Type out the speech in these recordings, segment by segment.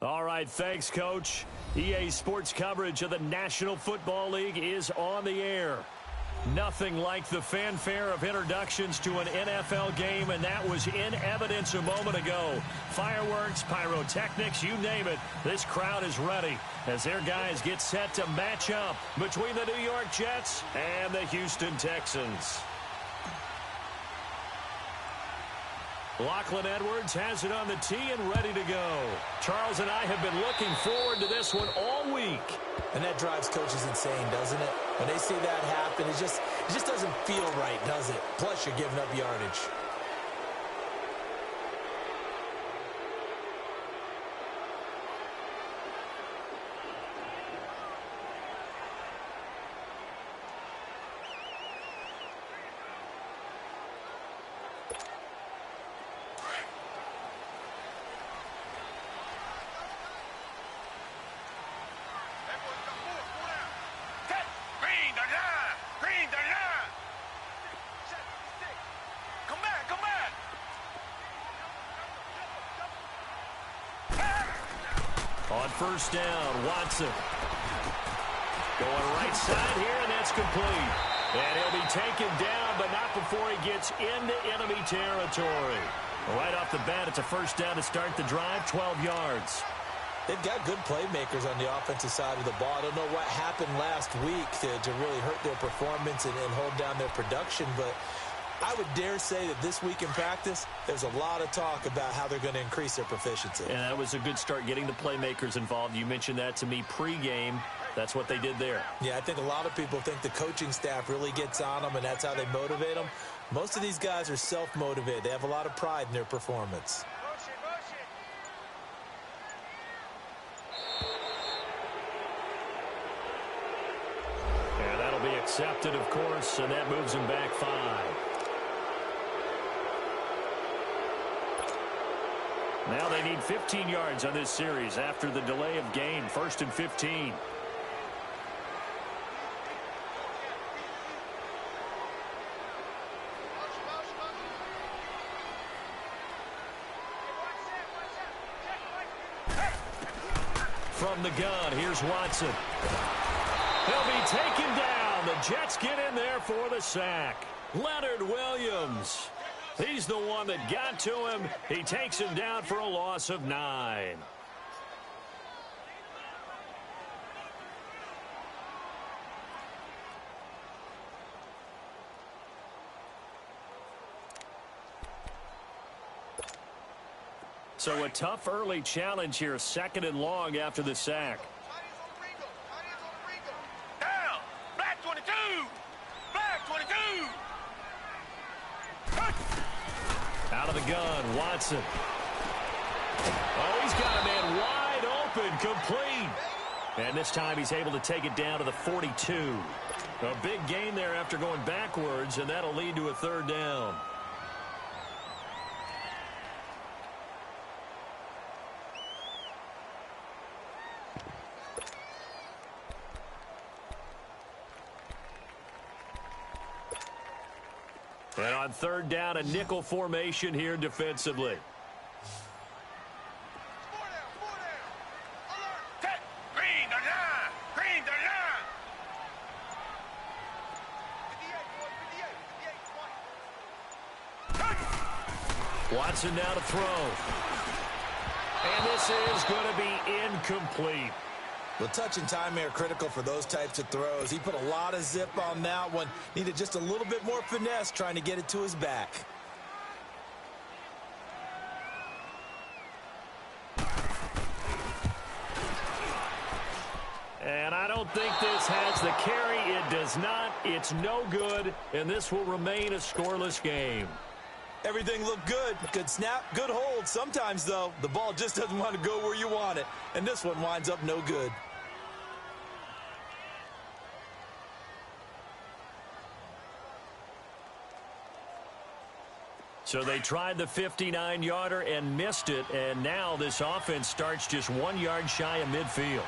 All right, thanks, Coach. EA Sports coverage of the National Football League is on the air. Nothing like the fanfare of introductions to an NFL game, and that was in evidence a moment ago. Fireworks, pyrotechnics, you name it. This crowd is ready as their guys get set to match up between the New York Jets and the Houston Texans. Lachlan Edwards has it on the tee and ready to go. Charles and I have been looking forward to this one all week. And that drives coaches insane, doesn't it? When they see that happen, it just doesn't feel right, does it? Plus, you're giving up yardage. On first down, Watson. Going right side here, and that's complete. And he'll be taken down, but not before he gets into enemy territory. Right off the bat, it's a first down to start the drive, 12 yards. They've got good playmakers on the offensive side of the ball. I don't know what happened last week to really hurt their performance and hold down their production, but I would dare say that this week in practice, there's a lot of talk about how they're going to increase their proficiency. And that was a good start, getting the playmakers involved. You mentioned that to me pregame. That's what they did there. Yeah, I think a lot of people think the coaching staff really gets on them, and that's how they motivate them. Most of these guys are self-motivated. They have a lot of pride in their performance. And that'll be accepted, of course, and that moves him back 5. Now they need 15 yards on this series after the delay of game. 1st and 15. From the gun, here's Watson. He'll be taken down. The Jets get in there for the sack. Leonard Williams. He's the one that got to him. He takes him down for a loss of 9. So a tough early challenge here, 2nd and long after the sack. Down! Black 22! Black 22! Out of the gun, Watson. Oh, he's got a man wide open, complete. And this time he's able to take it down to the 42. A big gain there after going backwards, and that'll lead to a 3rd down. And on 3rd down, a nickel formation here defensively. Green the line! Green the line! Watson now to throw. And this is going to be incomplete. Well, touch and time are critical for those types of throws. He put a lot of zip on that one. Needed just a little bit more finesse trying to get it to his back. And I don't think this has the carry. It does not. It's no good. And this will remain a scoreless game. Everything looked good. Good snap, good hold. Sometimes, though, the ball just doesn't want to go where you want it. And this one winds up no good. So they tried the 59-yarder and missed it. And now this offense starts just 1 yard shy of midfield.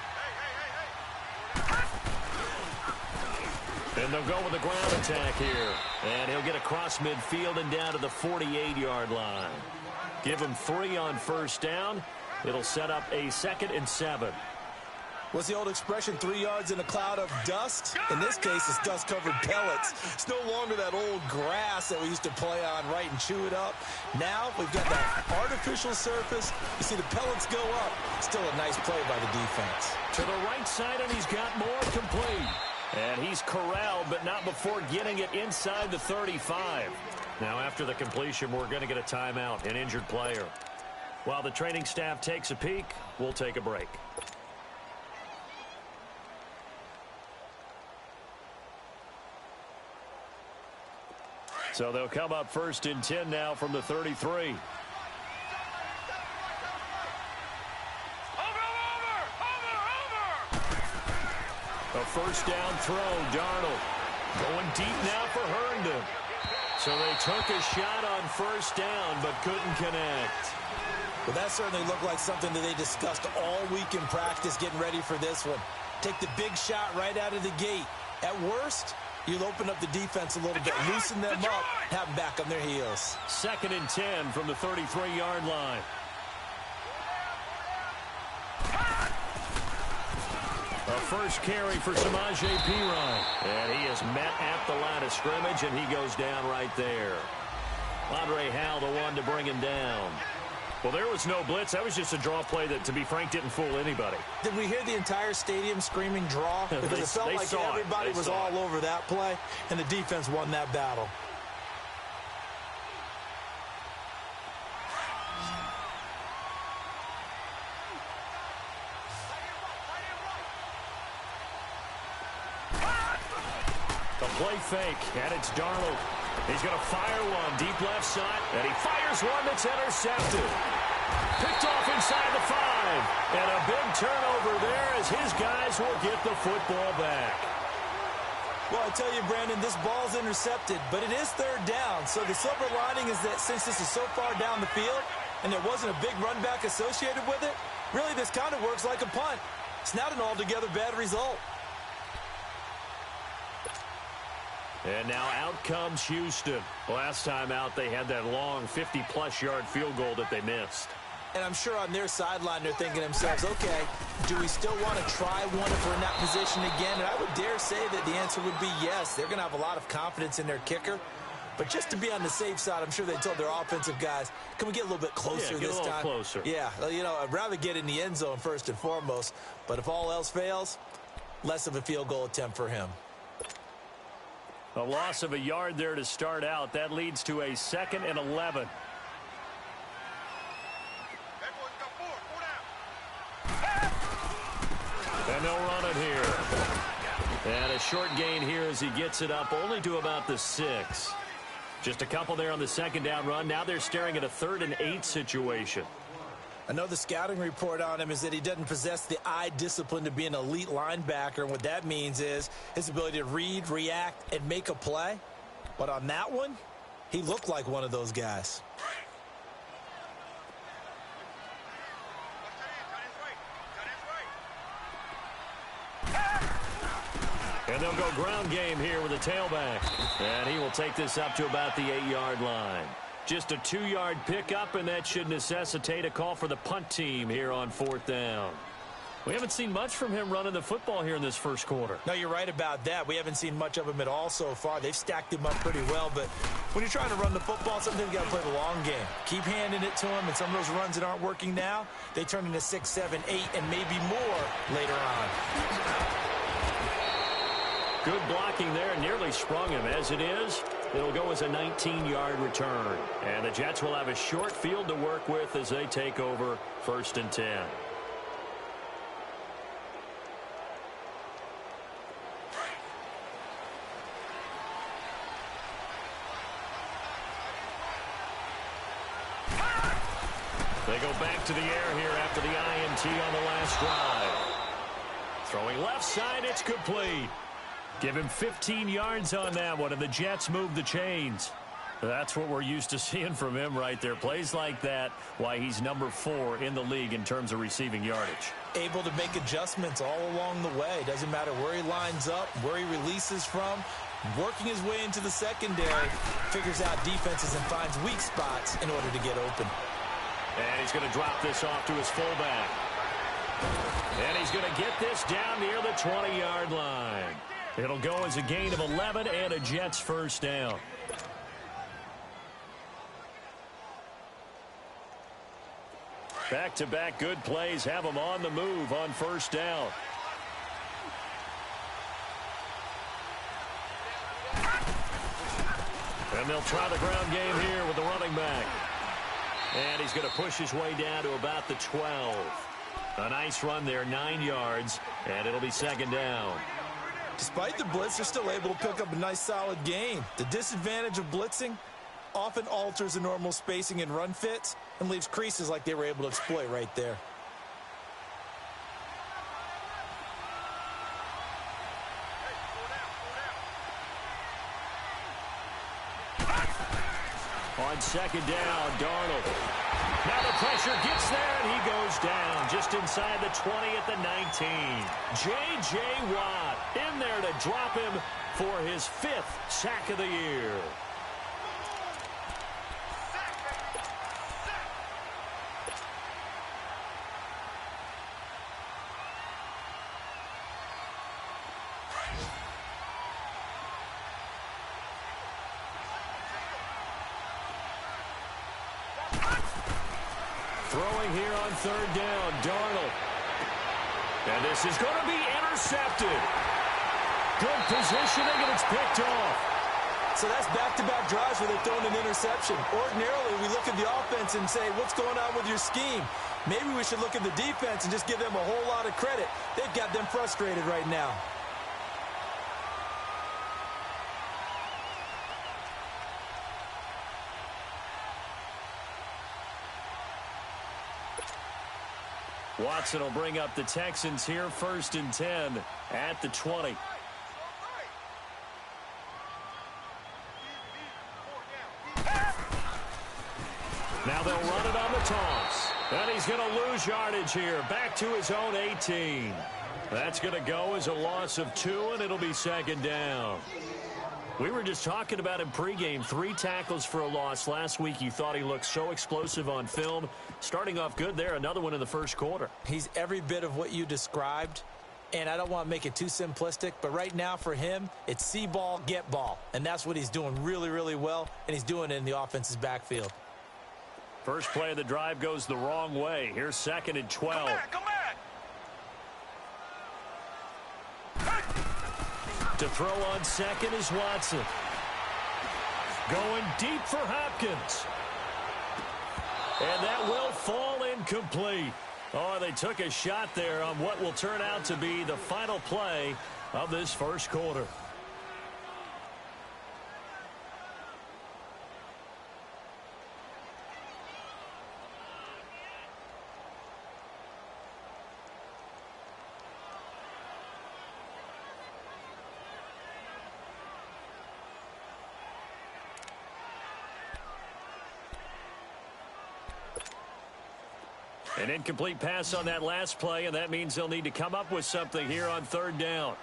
And they'll go with the ground attack here. And he'll get across midfield and down to the 48-yard line. Give him 3 on first down. It'll set up a 2nd and 7. What's the old expression, 3 yards in a cloud of dust? In this case, it's dust-covered pellets. It's no longer that old grass that we used to play on, right, and chew it up. Now we've got that artificial surface. You see the pellets go up. Still a nice play by the defense. To the right side, and he's got more complete. And he's corralled, but not before getting it inside the 35. Now, after the completion, we're going to get a timeout, an injured player. While the training staff takes a peek, we'll take a break. So they'll come up 1st and 10 now from the 33. A 1st down throw, Darnold. Going deep now for Herndon. So they took a shot on 1st down, but couldn't connect. Well, that certainly looked like something that they discussed all week in practice getting ready for this one. Take the big shot right out of the gate. At worst, you'll open up the defense a little bit, loosen them up, have them back on their heels. 2nd and 10 from the 33-yard line. A 1st carry for Samaje Perine. And he is met at the line of scrimmage, and he goes down right there. Andre Howell, the one to bring him down. Well, there was no blitz. That was just a draw play that, to be frank, didn't fool anybody. Did we hear the entire stadium screaming draw? Because it felt like everybody was all over that play, and the defense won that battle. The play fake, and it's Darnold. He's going to fire one deep left side, and he fires one that's intercepted. Picked off inside the 5, and a big turnover there as his guys will get the football back. Well, I tell you, Brandon, this ball's intercepted, but it is 3rd down. So the silver lining is that since this is so far down the field and there wasn't a big run back associated with it, really this kind of works like a punt. It's not an altogether bad result. And now out comes Houston. Last time out, they had that long 50-plus yard field goal that they missed. And I'm sure on their sideline they're thinking to themselves, okay, do we still want to try one if we're in that position again? And I would dare say that the answer would be yes. They're going to have a lot of confidence in their kicker. But just to be on the safe side, I'm sure they told their offensive guys, can we get a little bit closer this time? Get a little closer. Yeah, you know, I'd rather get in the end zone first and foremost. But if all else fails, less of a field goal attempt for him. A loss of a yard there to start out. That leads to a 2nd and 11. And they'll run it here. And a short gain here as he gets it up only to about the 6. Just a couple there on the 2nd down run. Now they're staring at a 3rd and 8 situation. I know the scouting report on him is that he doesn't possess the eye discipline to be an elite linebacker. And what that means is his ability to read, react, and make a play. But on that one, he looked like one of those guys. And they'll go ground game here with a tailback. And he will take this up to about the 8-yard line. Just a 2-yard pickup, and that should necessitate a call for the punt team here on 4th down. We haven't seen much from him running the football here in this first quarter. No, you're right about that. We haven't seen much of him at all so far. They've stacked him up pretty well, but when you're trying to run the football, sometimes you got to play the long game. Keep handing it to him, and some of those runs that aren't working now, they turn into 6, 7, 8, and maybe more later on. Good blocking there, nearly sprung him. As it is, it'll go as a 19-yard return. And the Jets will have a short field to work with as they take over 1st and 10. They go back to the air here after the INT on the last drive. Throwing left side, it's complete. Give him 15 yards on that one, and the Jets move the chains. That's what we're used to seeing from him right there. Plays like that, why he's number 4 in the league in terms of receiving yardage. Able to make adjustments all along the way. Doesn't matter where he lines up, where he releases from. Working his way into the secondary, figures out defenses and finds weak spots in order to get open. And he's going to drop this off to his fullback. And he's going to get this down near the 20-yard line. It'll go as a gain of 11 and a Jets first down. Back-to-back good plays have them on the move on first down. And they'll try the ground game here with the running back. And he's going to push his way down to about the 12. A nice run there, 9 yards, and it'll be second down. Despite the blitz, they're still able to pick up a nice, solid gain. The disadvantage of blitzing often alters the normal spacing and run fits and leaves creases like they were able to exploit right there. On second down, Darnold. Now the pressure gets there, and he goes down just inside the 20 at the 19. J.J. Watt in there to drop him for his 5th sack of the year. Throwing here on third down, Darnold. And this is going to be intercepted. Good positioning, and it's picked off. So that's back-to-back drives where they're throwing an interception. Ordinarily, we look at the offense and say, what's going on with your scheme? Maybe we should look at the defense and just give them a whole lot of credit. They've got them frustrated right now. Watson will bring up the Texans here, 1st and 10 at the 20. Now they'll run it on the toss. And he's going to lose yardage here, back to his own 18. That's going to go as a loss of 2, and it'll be second down. We were just talking about him pregame. 3 tackles for a loss last week. You thought he looked so explosive on film. Starting off good there. Another one in the first quarter. He's every bit of what you described. And I don't want to make it too simplistic, but right now for him, it's see ball, get ball. And that's what he's doing really, really well. And he's doing it in the offense's backfield. First play of the drive goes the wrong way. Here's 2nd and 12. Come back. To throw on second is Watson. Going deep for Hopkins. And that will fall incomplete. Oh, they took a shot there on what will turn out to be the final play of this first quarter. An incomplete pass on that last play, and that means they'll need to come up with something here on third down.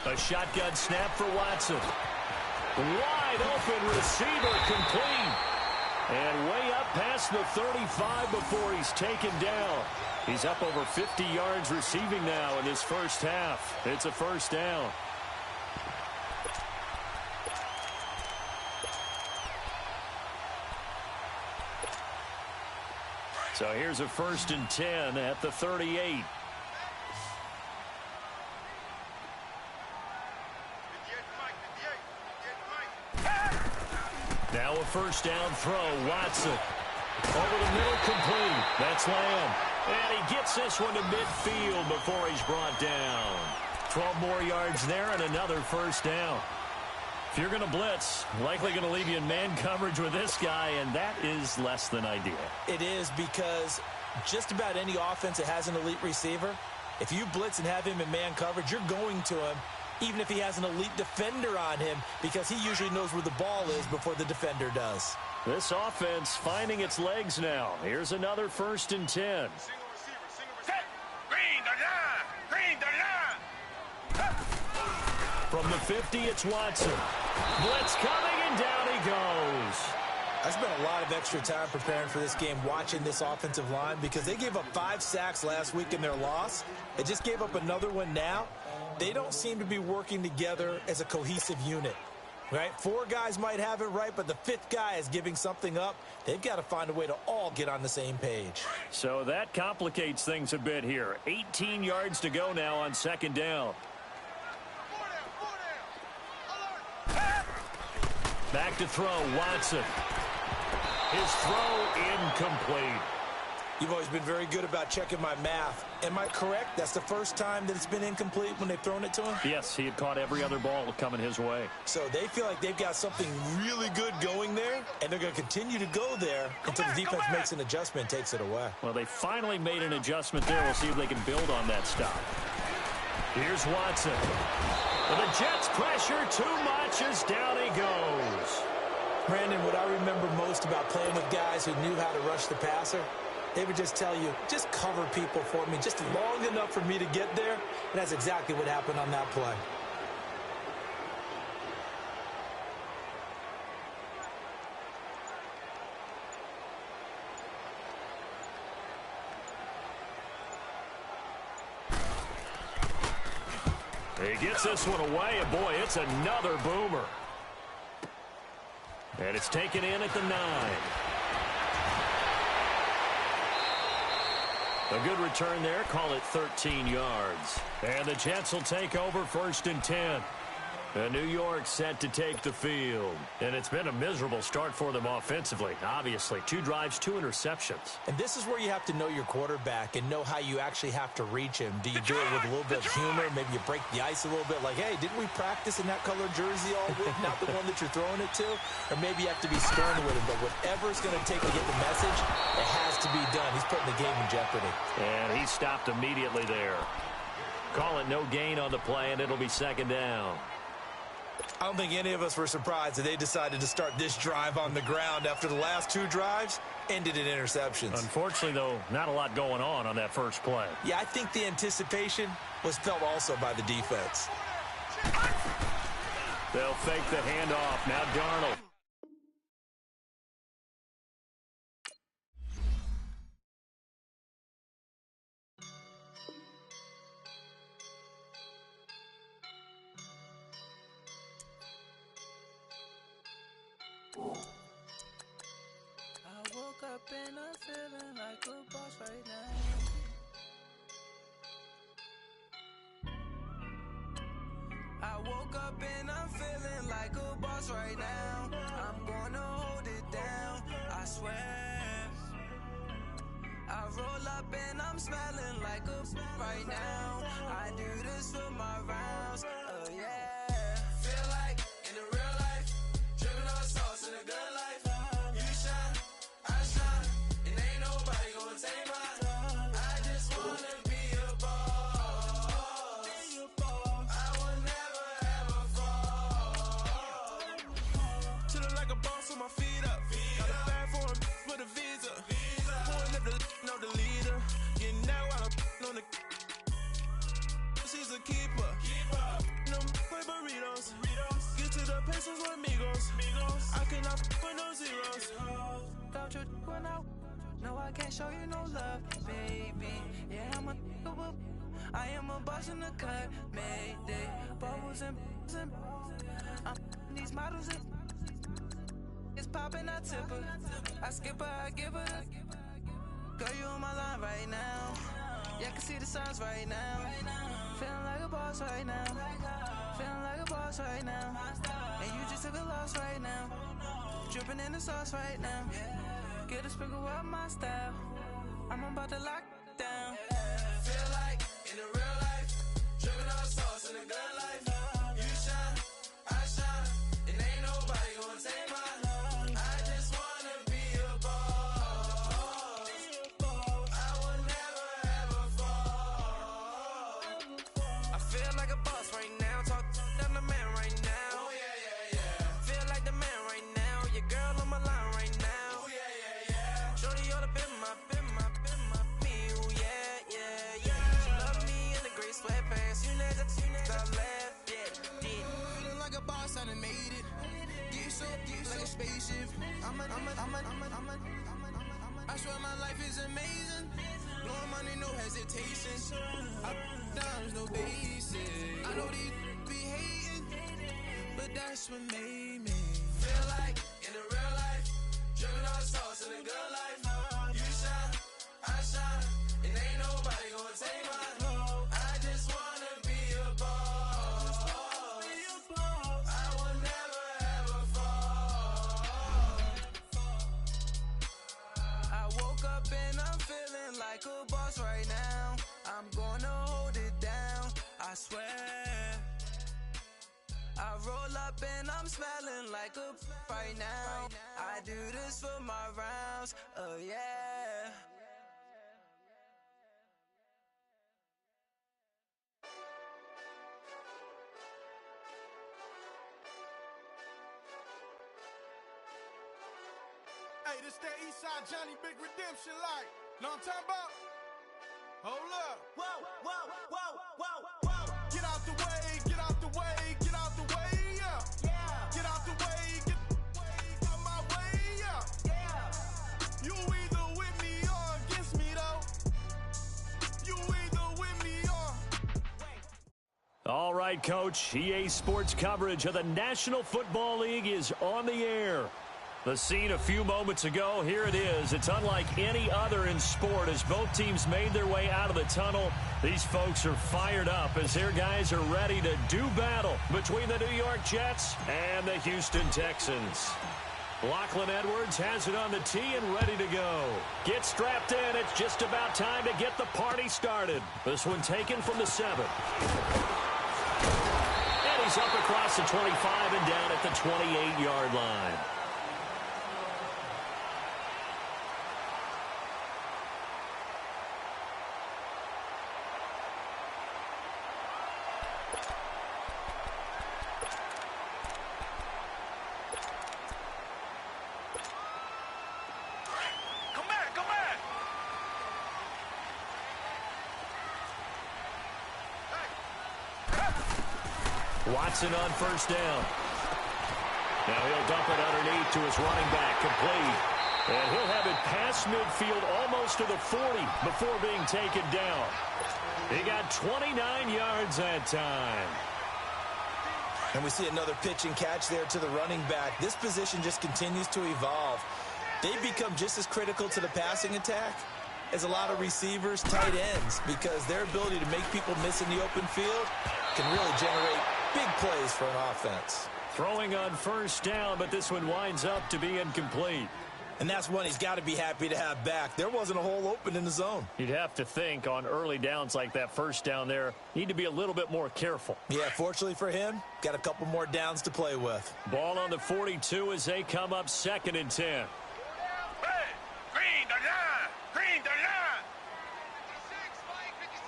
A shotgun snap for Watson. Wide open receiver complete. And way up past the 35 before he's taken down. He's up over 50 yards receiving now in this first half. It's a first down. So here's a 1st and 10 at the 38. Now a first down throw. Watson over the middle, complete. That's Lamb. And he gets this one to midfield before he's brought down. 12 more yards there and another first down. If you're going to blitz, likely going to leave you in man coverage with this guy, and that is less than ideal. It is, because just about any offense that has an elite receiver, if you blitz and have him in man coverage, you're going to him, even if he has an elite defender on him, because he usually knows where the ball is before the defender does. This offense finding its legs now. Here's another 1st and 10. From the 50, it's Watson. Blitz coming, and down he goes. I spent a lot of extra time preparing for this game, watching this offensive line, because they gave up 5 sacks last week in their loss. They just gave up another one now. They don't seem to be working together as a cohesive unit, right? 4 guys might have it right, but the 5th guy is giving something up. They've got to find a way to all get on the same page. So that complicates things a bit here. 18 yards to go now on second down. Back to throw, Watson. His throw incomplete. You've always been very good about checking my math. Am I correct? That's the first time that it's been incomplete when they've thrown it to him? Yes, he had caught every other ball coming his way. So they feel like they've got something really good going there, and they're going to continue to go there until the defense makes an adjustment and takes it away. Well, they finally made an adjustment there. We'll see if they can build on that stop. Here's Watson. The Jets pressure too much as down he goes. Brandon, what I remember most about playing with guys who knew how to rush the passer, they would just tell you, just cover people for me just long enough for me to get there. And that's exactly what happened on that play. He gets this one away, and boy, it's another boomer. And it's taken in at the 9. A good return there. Call it 13 yards. And the Jets will take over 1st and 10. New York set to take the field. And it's been a miserable start for them offensively. Obviously, 2 drives, 2 interceptions. And this is where you have to know your quarterback and know how you actually have to reach him. Do you do it with a little bit of humor? Maybe you break the ice a little bit like, hey, didn't we practice in that color jersey all week? Not the one that you're throwing it to? Or maybe you have to be stern with him. But whatever it's going to take to get the message, it has to be done. He's putting the game in jeopardy. And he stopped immediately there. Call it no gain on the play, and it'll be 2nd down. I don't think any of us were surprised that they decided to start this drive on the ground after the last 2 drives ended in interceptions. Unfortunately, though, not a lot going on that first play. Yeah, I think the anticipation was felt also by the defense. They'll fake the handoff. Now Darnold. And I'm feeling like a boss right now. I woke up and I'm feeling like a boss right now. I'm gonna hold it down, I swear. I roll up and I'm smelling like a right now. I do this for my rounds, oh yeah. Feel like in the real life, dripping on sauce in a good life. You shine, I shine, and ain't nobody gonna take mine. I just wanna be a boss. I will never ever fall. Chillin' like a boss with my feet up. Got a bag for him with a visa. Pulling up the know the leader. Getting out while I'm on the. She's a keeper. No play burritos. Get to the pesos with amigos. I cannot put no zeros. Don't you run out? No, I can't show you no love, baby. Yeah, I am a boss in the cut, mayday. Bubbles and I'm these models and it's popping, I tip her. I skip her, I give her. Girl, you on my line right now. Yeah, I can see the signs right now. Feeling like a boss right now. Feeling like a boss right now. And you just took a loss right now. Dripping in the sauce right now. Get a sprinkle up my style. I'm about to lock down. Feel like in the real life, dripping on sauce in a good life. You shine, I shine, and ain't nobody gonna take mine. I just wanna be a boss. I will never ever fall. I feel like a boss right now. Talk I'm the man right now. Oh yeah, yeah, yeah. Feel like the man right now. Your girl on my line right now. Oh yeah, yeah, yeah. Shorty ought to been my, me, oh yeah. I done made it. Get so like a spaceship. I swear my life is amazing. Blowing money, no hesitation. Dimes, no basic. I know these be hating, but that's what made me feel like in the real life. Driven all the sauce in the good life. You shine, I shine, and ain't nobody gonna take mine. I just wanna be a boss. I will never ever fall. I woke up and I'm feeling like a boss right now. I'm gonna hold it down, I swear. I roll up and I'm smelling like a right now. I do this for my rounds, oh yeah. Hey, this that Eastside Johnny Big Redemption like. Know what I'm talking about? Hold up. Whoa, whoa, whoa, whoa, whoa. Get out the way, get out the way, get out the way, yeah. Yeah. Get out the way, get out my way, yeah. Yeah. You either with me or against me, though. You either with me or... All right, Coach. EA Sports coverage of the National Football League is on the air. The scene a few moments ago, here it is. It's unlike any other in sport as both teams made their way out of the tunnel. These folks are fired up as their guys are ready to do battle between the New York Jets and the Houston Texans. Lachlan Edwards has it on the tee and ready to go. Get strapped in. It's just about time to get the party started. This one taken from the 7. And he's up across the 25 and down at the 28-yard line. Watson on first down. Now he'll dump it underneath to his running back, complete. And he'll have it past midfield almost to the 40 before being taken down. He got 29 yards that time. And we see another pitch and catch there to the running back. This position just continues to evolve. They become just as critical to the passing attack as a lot of receivers, tight ends, because their ability to make people miss in the open field can really generate big plays for an offense. Throwing on first down, but this one winds up to be incomplete. And that's one he's got to be happy to have back. There wasn't a hole open in the zone. You'd have to think on early downs like that first down there, need to be a little bit more careful. Yeah, fortunately for him, got a couple more downs to play with. Ball on the 42 as they come up 2nd and 10. Hey, green the line, green the line. 56, flying 56.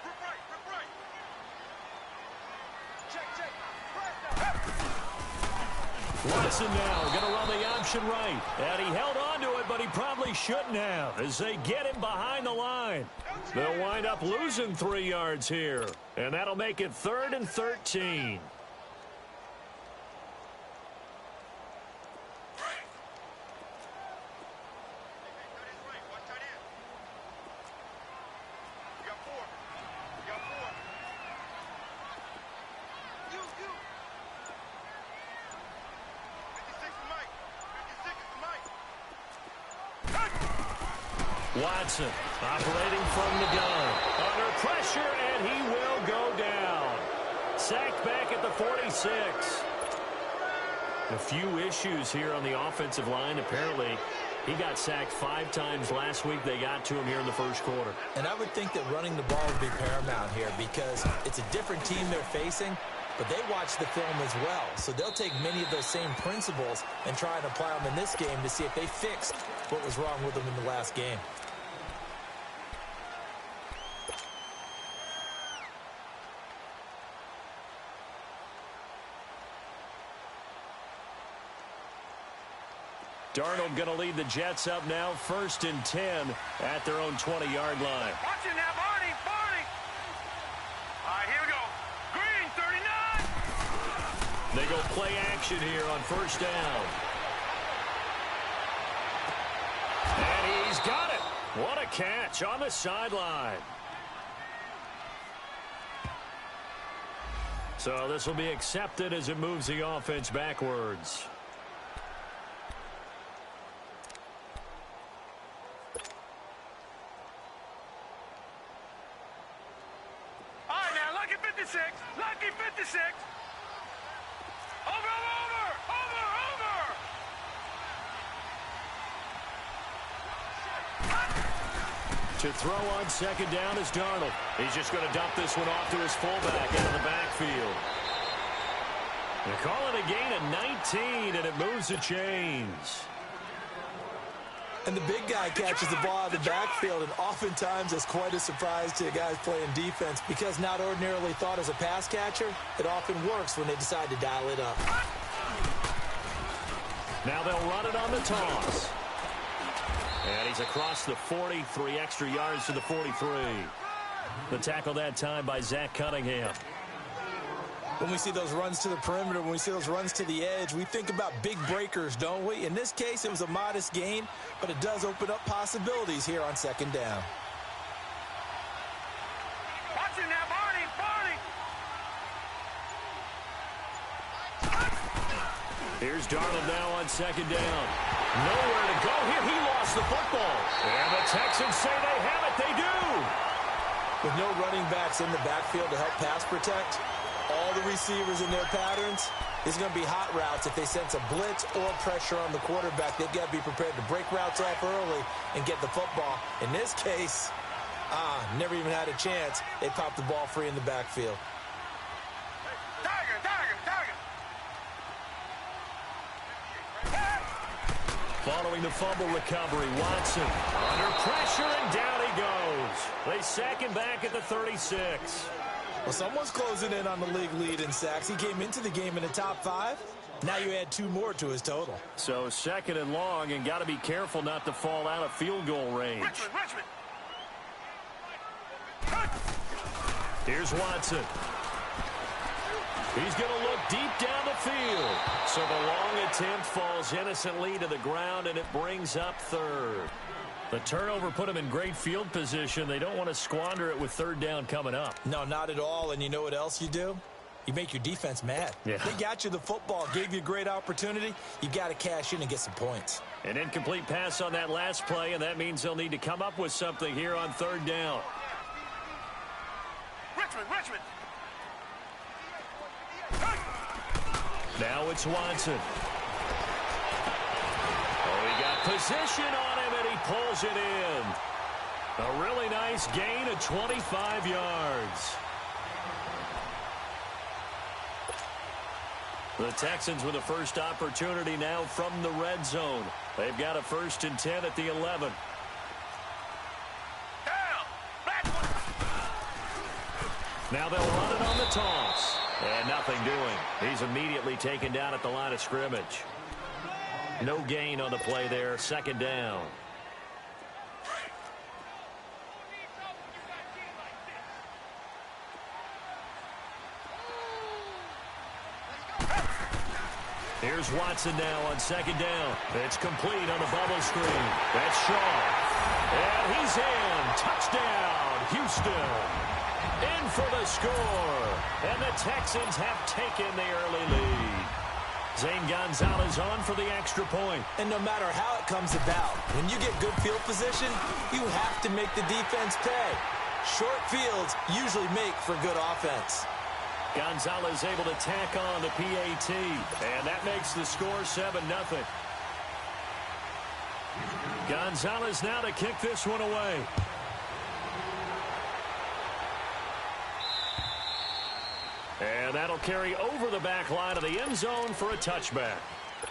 Rip right. Check. Watson now going to run the option right. And he held on to it, but he probably shouldn't have as they get him behind the line. They'll wind up losing 3 yards here. And that'll make it 3rd and 13. Watson operating from the gun. Under pressure, and he will go down. Sacked back at the 46. A few issues here on the offensive line. Apparently, he got sacked 5 times last week. They got to him here in the first quarter. And I would think that running the ball would be paramount here because it's a different team they're facing, but they watch the film as well. So they'll take many of those same principles and try and apply them in this game to see if they fixed what was wrong with them in the last game. Darnold going to lead the Jets up now, 1st and 10 at their own 20-yard line. Watch it now, Barney. All right, here we go. Green. They go play action here on first down. And he's got it. What a catch on the sideline. So this will be accepted as it moves the offense backwards. All right, now, lucky 56. Lucky 56. Over. To throw on second down is Darnold. He's just going to dump this one off to his fullback out of the backfield. They call it a gain of 19, and it moves the chains. And the big guy catches the ball out of the backfield, and oftentimes it's quite a surprise to guys playing defense because not ordinarily thought as a pass catcher, it often works when they decide to dial it up. Now they'll run it on the toss. And he's across the 40, 3 extra yards to the 43. The tackle that time by Zach Cunningham. When we see those runs to the perimeter, when we see those runs to the edge, we think about big breakers, don't we? In this case, it was a modest gain, but it does open up possibilities here on second down. Watch it now, Barney. Here's Darnold now on second down. Nowhere to go here. He lost the football. And the Texans say they have it. They do. With no running backs in the backfield to help pass protect, all the receivers in their patterns, it's going to be hot routes. If they sense a blitz or pressure on the quarterback, they've got to be prepared to break routes off early and get the football. In this case, never even had a chance. They popped the ball free in the backfield. Tiger. Following the fumble recovery, Watson under pressure, and down he goes. They sack him back at the 36. Well, someone's closing in on the league lead in sacks. He came into the game in the top 5. Now you add 2 more to his total. So second and long, and got to be careful not to fall out of field goal range. Richmond. Here's Watson. He's going to look deep down the field. So the long attempt falls innocently to the ground, and it brings up third. The turnover put them in great field position. They don't want to squander it with third down coming up. No, not at all. And you know what else you do? You make your defense mad. Yeah. They got you the football, gave you a great opportunity. You got to cash in and get some points. An incomplete pass on that last play, and that means they'll need to come up with something here on third down. Richmond. Now it's Watson. Oh, he got position on him, and he pulls it in. A really nice gain of 25 yards. The Texans with a first opportunity now from the red zone. They've got a 1st and 10 at the 11. Now they'll run it on the toss. And nothing doing. He's immediately taken down at the line of scrimmage. No gain on the play there. Second down. Here's Watson now on second down. It's complete on the bubble screen. That's Shaw. And he's in. Touchdown, Houston. In for the score. And the Texans have taken the early lead. Zane Gonzalez on for the extra point. And no matter how it comes about, when you get good field position, you have to make the defense pay. Short fields usually make for good offense. Gonzalez able to tack on the PAT. And that makes the score 7-0. Gonzalez now to kick this one away. And that'll carry over the back line of the end zone for a touchback.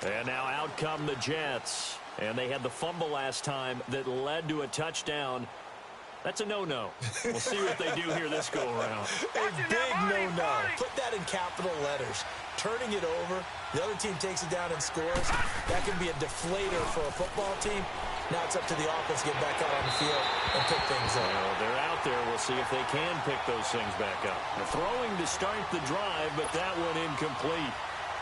And now out come the Jets. And they had the fumble last time that led to a touchdown. That's a no-no. We'll see what they do here this go-around. A big no-no. Put that in capital letters. Turning it over, the other team takes it down and scores. That can be a deflator for a football team. Now it's up to the offense to get back out on the field and pick things up. Well, they're out there. We'll see if they can pick those things back up. They're throwing to start the drive, but that one incomplete.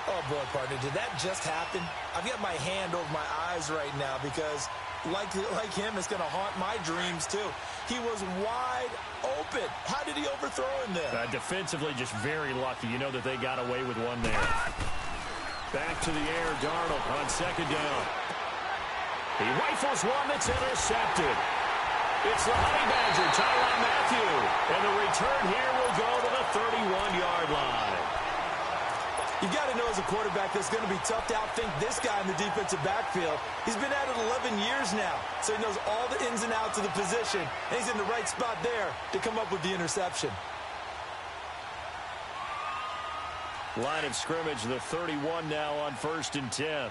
Oh, boy, partner, did that just happen? I've got my hand over my eyes right now because, like him, it's going to haunt my dreams, too. He was wide open. How did he overthrow him there? Defensively, just very lucky. You know that they got away with one there. Back to the air, Darnold on second down. He rifles one that's intercepted. It's the Honey Badger, Tyrann Mathieu. And the return here will go to the 31-yard line. You've got to know as a quarterback that's going to be tough to outthink this guy in the defensive backfield. He's been at it 11 years now, so he knows all the ins and outs of the position, and he's in the right spot there to come up with the interception. Line of scrimmage, the 31 now on 1st and 10.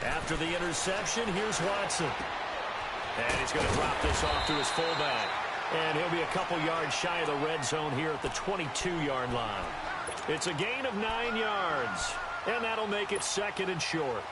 After the interception, here's Watson. And he's going to drop this off to his fullback. And he'll be a couple yards shy of the red zone here at the 22-yard line. It's a gain of 9 yards. And that'll make it 2nd and short.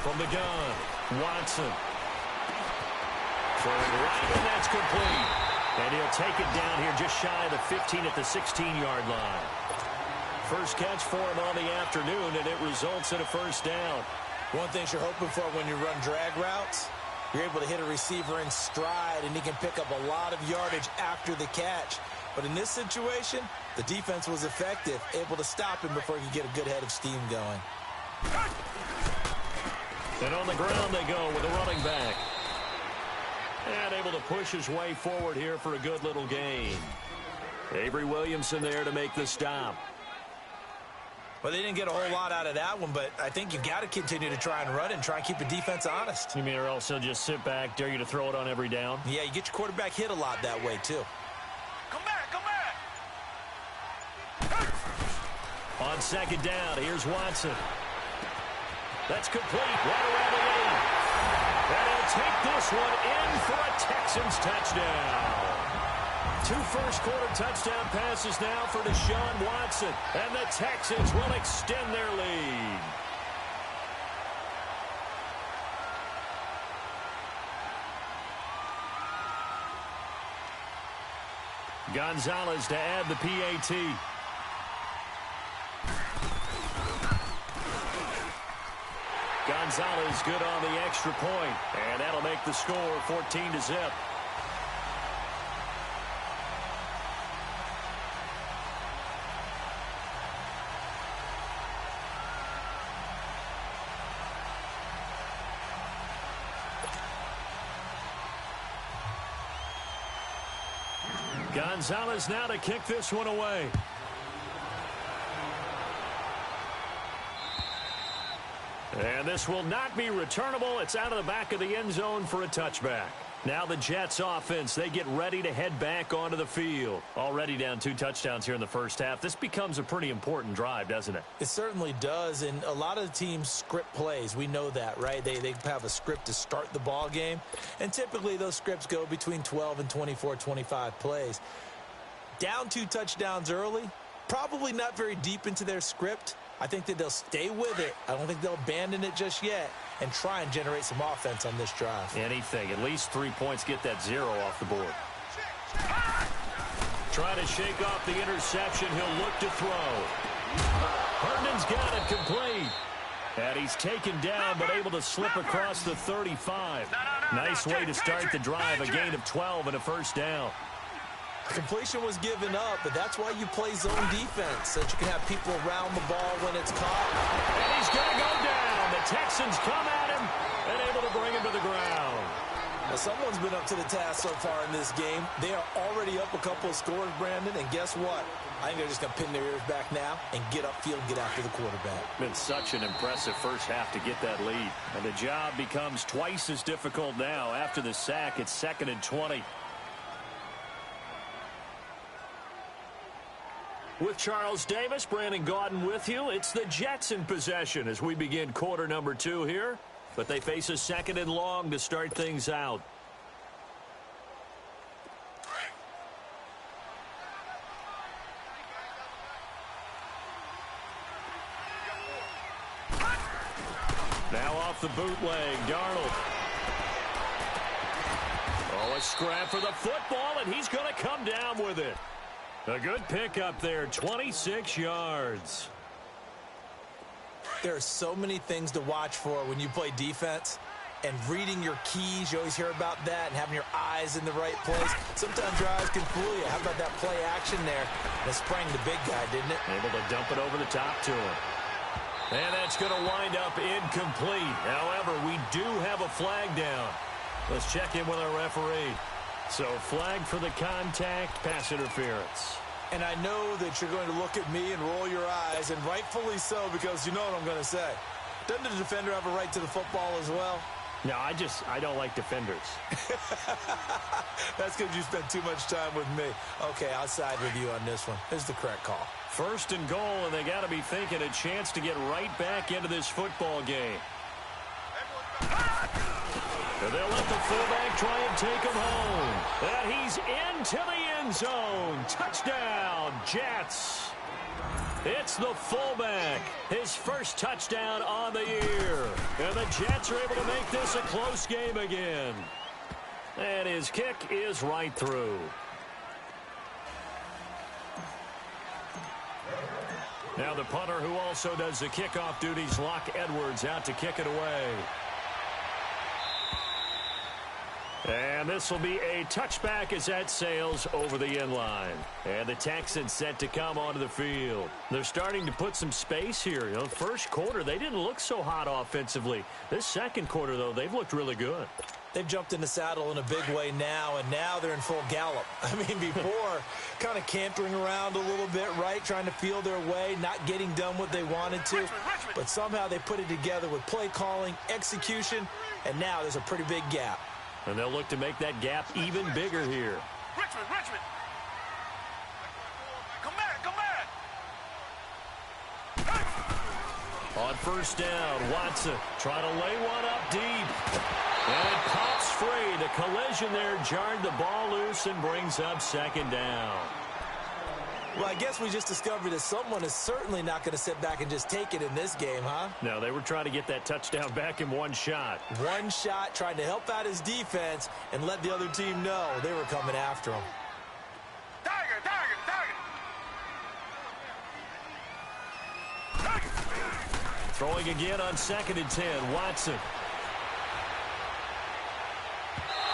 From the gun, Watson. Right, and that's complete. And he'll take it down here just shy of the 15 at the 16-yard line. First catch for him on the afternoon, and it results in a first down. One thing you're hoping for when you run drag routes, you're able to hit a receiver in stride, and he can pick up a lot of yardage after the catch. But in this situation, the defense was effective, able to stop him before he could get a good head of steam going. And on the ground they go with a running back. And able to push his way forward here for a good little gain. Avery Williamson there to make the stop. Well, they didn't get a whole lot out of that one, but I think you've got to continue to try and run it and try and keep the defense honest. You mean or else he'll just sit back, dare you to throw it on every down? Yeah, you get your quarterback hit a lot that way, too. Come back, come back. On second down, here's Watson. That's complete, right around the 8. And he'll take this one in for a Texans touchdown. 2 first-quarter touchdown passes now for Deshaun Watson. And the Texans will extend their lead. Gonzalez to add the PAT. Gonzalez good on the extra point, and that'll make the score 14-0. Gonzalez now to kick this one away. And this will not be returnable. It's out of the back of the end zone for a touchback. Now the Jets offense, they get ready to head back onto the field. Already down 2 touchdowns here in the first half. This becomes a pretty important drive, doesn't it? It certainly does, and a lot of the teams script plays. We know that, right? They have a script to start the ball game, and typically those scripts go between 12 and 24, 25 plays. Down 2 touchdowns early, probably not very deep into their script. I think that they'll stay with it. I don't think they'll abandon it just yet and try and generate some offense on this drive. Anything. At least 3 points, get that 0 off the board. Trying to shake off the interception. He'll look to throw. Herndon's got it complete. And he's taken down but able to slip across the 35. Nice way to start the drive. A gain of 12 and a first down. Completion was given up, but that's why you play zone defense, so that you can have people around the ball when it's caught. And he's going to go down. The Texans come at him and able to bring him to the ground. Now, someone's been up to the task so far in this game. They are already up a couple of scores, Brandon, and guess what? I think they're just going to pin their ears back now and get upfield and get after the quarterback. Been such an impressive first half to get that lead. And the job becomes twice as difficult now. After the sack, it's 2nd and 20. With Charles Davis, Brandon Gaudin with you. It's the Jets in possession as we begin quarter number 2 here. But they face a 2nd and long to start things out. off the bootleg. Darnold. Oh, a scrap for the football, and he's going to come down with it. A good pickup there, 26 yards. There are so many things to watch for when you play defense. And reading your keys, you always hear about that, and having your eyes in the right place. Sometimes your eyes can fool you. How about that play action there? That sprang the big guy, didn't it? Able to dump it over the top to him. And that's going to wind up incomplete. However, we do have a flag down. Let's check in with our referee. So, flag for the contact, pass interference. And I know that you're going to look at me and roll your eyes, and rightfully so, because you know what I'm going to say. Doesn't the defender have a right to the football as well? No, I don't like defenders. That's because you spent too much time with me. Okay, I'll side with you on this one. This is the correct call. First and goal, and they got to be thinking a chance to get right back into this football game. And they'll let the fullback try and take him home. And he's into the end zone. Touchdown, Jets. It's the fullback, his first touchdown on the year. And the Jets are able to make this a close game again. And his kick is right through. Now the punter, who also does the kickoff duties, Locke Edwards, out to kick it away. And this will be a touchback as that sails over the end line. And the Texans set to come onto the field. They're starting to put some space here. You know, first quarter, they didn't look so hot offensively. This second quarter, though, they've looked really good. They've jumped in the saddle in a big way now, and now they're in full gallop. I mean, before, kind of cantering around a little bit, right, trying to feel their way, not getting done what they wanted to. But somehow they put it together with play calling, execution, and now there's a pretty big gap. And they'll look to make that gap even bigger here. Richmond. Come back. On first down, Watson trying to lay one up deep. And it pops free. The collision there jarred the ball loose and brings up second down. Well, I guess we just discovered that someone is certainly not going to sit back and just take it in this game, huh? No, they were trying to get that touchdown back in one shot. One shot, trying to help out his defense and let the other team know they were coming after him. Tiger. Throwing again on 2nd and 10, Watson.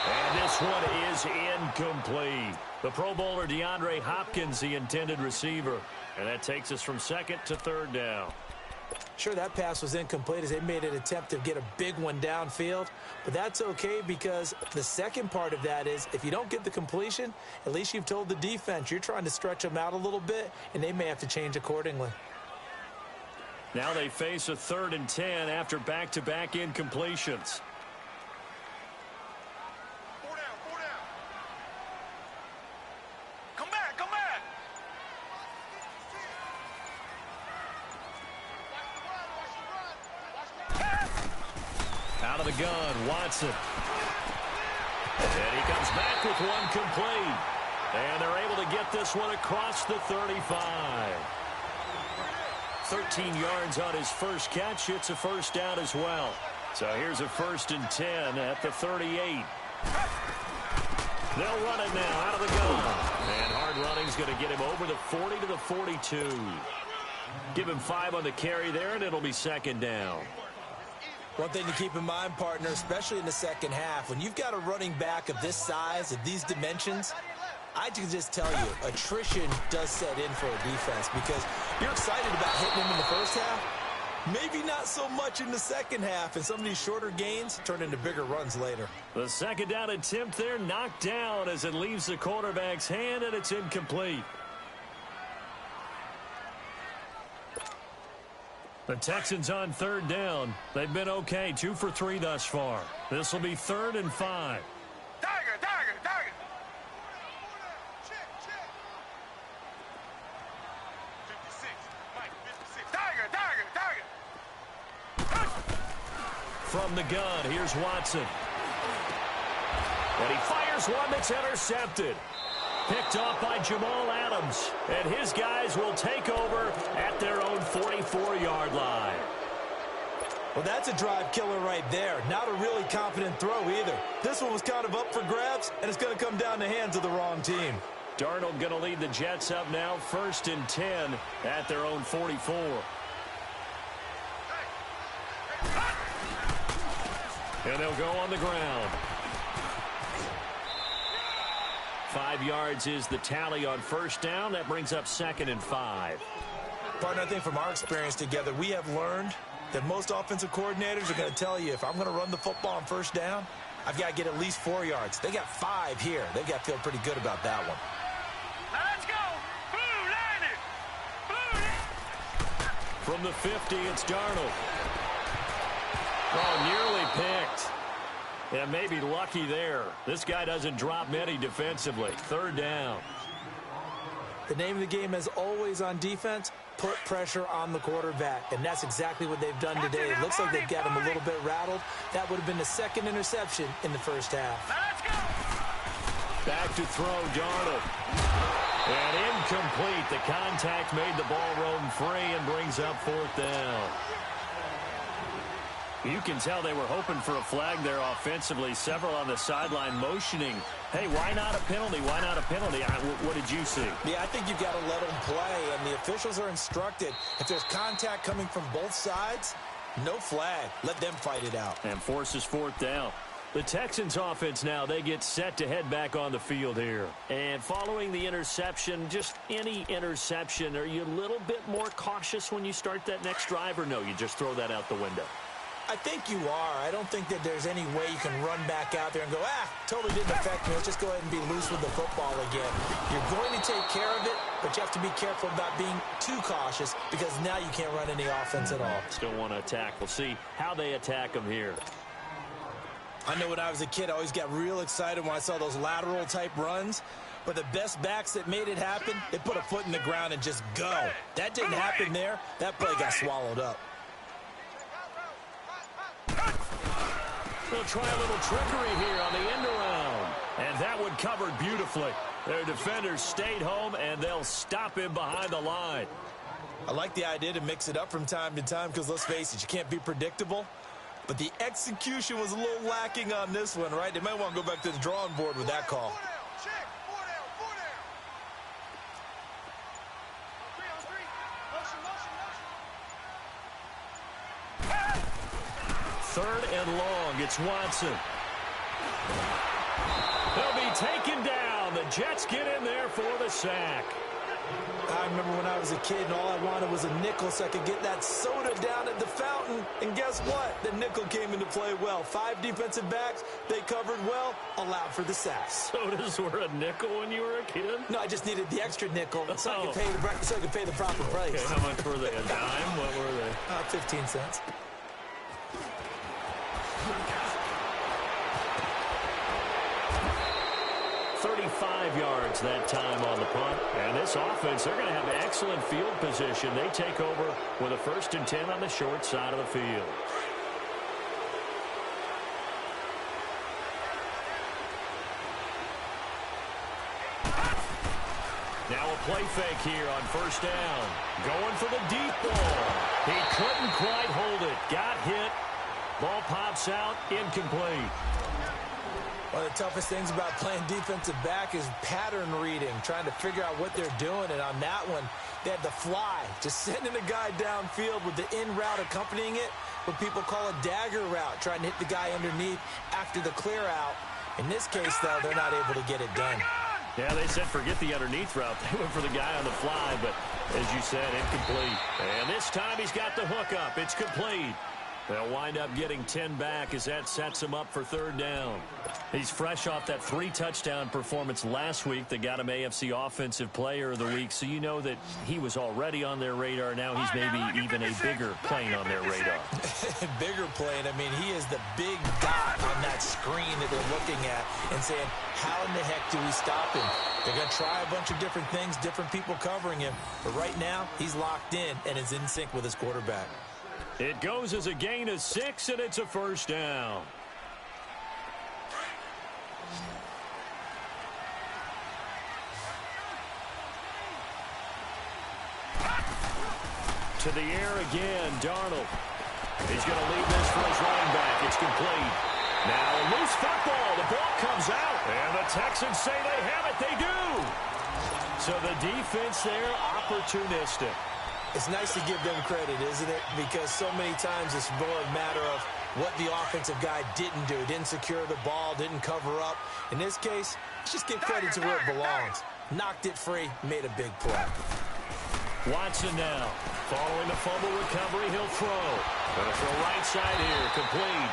And this one is incomplete. The Pro Bowler DeAndre Hopkins, the intended receiver. And that takes us from 2nd to 3rd down. Sure, that pass was incomplete as they made an attempt to get a big one downfield. But that's okay because the second part of that is if you don't get the completion, at least you've told the defense you're trying to stretch them out a little bit, and they may have to change accordingly. Now they face a 3rd and 10 after back-to-back incompletions. Four down. Come back. Out of the gun, Watson. And he comes back with one complete. And they're able to get this one across the 35. 13 yards on his first catch. It's a first down as well. So here's a 1st and 10 at the 38. They'll run it now out of the gun. And hard running's going to get him over the 40 to the 42. Give him 5 on the carry there, and it'll be 2nd down. One thing to keep in mind, partner, especially in the second half, when you've got a running back of this size, of these dimensions, I can just tell you, attrition does set in for a defense because you're excited about hitting him in the first half. Maybe not so much in the second half, and some of these shorter gains turn into bigger runs later. The 2nd down attempt there knocked down as it leaves the quarterback's hand, and it's incomplete. The Texans on 3rd down. They've been okay, 2 for 3 thus far. This will be 3rd and 5. Tiger. From the gun, here's Watson. And he fires one that's intercepted. Picked off by Jamal Adams. And his guys will take over at their own 44-yard line. Well, that's a drive killer right there. Not a really confident throw either. This one was kind of up for grabs, and it's going to come down the hands of the wrong team. Darnold going to lead the Jets up now, 1st and 10 at their own 44. And they'll go on the ground. 5 yards is the tally on 1st down. That brings up 2nd and 5. Partner, I think from our experience together, we have learned that most offensive coordinators are going to tell you, if I'm going to run the football on 1st down, I've got to get at least 4 yards. They got 5 here. They've got to feel pretty good about that one. Let's go! Blue line it! Blue From the 50, it's Darnold. Oh, nearly picked. Yeah, maybe lucky there. This guy doesn't drop many defensively. 3rd down. The name of the game is always on defense, put pressure on the quarterback. And that's exactly what they've done today. It looks like they've got him a little bit rattled. That would have been the 2nd interception in the 1st half. Let's go! Back to throw, Darnold. And incomplete. The contact made the ball roam free and brings up 4th down. You can tell they were hoping for a flag there offensively. Several on the sideline motioning. Hey, why not a penalty? Why not a penalty? What did you see? Yeah, I think you've got to let them play, and the officials are instructed. If there's contact coming from both sides, no flag. Let them fight it out. And forces 4th down. The Texans offense now, they get set to head back on the field here. And following the interception, just any interception, are you a little bit more cautious when you start that next drive, or no, you just throw that out the window? I think you are. I don't think that there's any way you can run back out there and go, totally didn't affect me. Let's just go ahead and be loose with the football again. You're going to take care of it, but you have to be careful about being too cautious because now you can't run any offense at all. Still want to attack. We'll see how they attack them here. I know when I was a kid, I always got real excited when I saw those lateral type runs. But the best backs that made it happen, they put a foot in the ground and just go. That didn't happen there. That play got swallowed up. They'll try a little trickery here on the end around. And that one covered beautifully. Their defenders stayed home, and they'll stop him behind the line. I like the idea to mix it up from time to time because, let's face it, you can't be predictable. But the execution was a little lacking on this one, right? They might want to go back to the drawing board with that call. 3rd and long. It's Watson. They'll be taken down. The Jets get in there for the sack. I remember when I was a kid and all I wanted was a nickel so I could get that soda down at the fountain. And guess what? The nickel came into play well. 5 defensive backs. They covered well. Allowed for the sack. Sodas were a nickel when you were a kid? No, I just needed the extra nickel so I could pay the proper price. Okay, how much were they? A dime? What were they? 15 cents. 35 yards that time on the punt. And this offense, they're going to have excellent field position. They take over with a 1st and 10 on the short side of the field. Now a play fake here on 1st down. Going for the deep ball. He couldn't quite hold it. Got hit. Ball pops out. Incomplete. One of the toughest things about playing defensive back is pattern reading, trying to figure out what they're doing. And on that one, they had the fly, just sending a guy downfield with the in route accompanying it, what people call a dagger route, trying to hit the guy underneath after the clear out. In this case, though, they're not able to get it done. Yeah, they said forget the underneath route. They went for the guy on the fly, but as you said, incomplete. And this time he's got the hook up. It's complete. They'll wind up getting 10 back as that sets him up for 3rd down. He's fresh off that 3-touchdown performance last week that got him AFC Offensive Player of the Week, so you know that he was already on their radar. Now he's maybe even a bigger plane on their radar. Bigger plane. I mean, he is the big dot on that screen that they're looking at and saying, how in the heck do we stop him? They're going to try a bunch of different things, different people covering him. But right now, he's locked in and is in sync with his quarterback. It goes as a gain of 6, and it's a 1st down. To the air again, Darnold. He's going to leave this for his running back. It's complete. Now a loose football. The ball comes out. And the Texans say they have it. They do. So the defense there, opportunistic. It's nice to give them credit, isn't it? Because so many times it's more a matter of what the offensive guy didn't do. Didn't secure the ball, didn't cover up. In this case, let's just give credit to where it belongs. Knocked it free, made a big play. Watson now. Following the fumble recovery, he'll throw. Going to throw right side here, complete.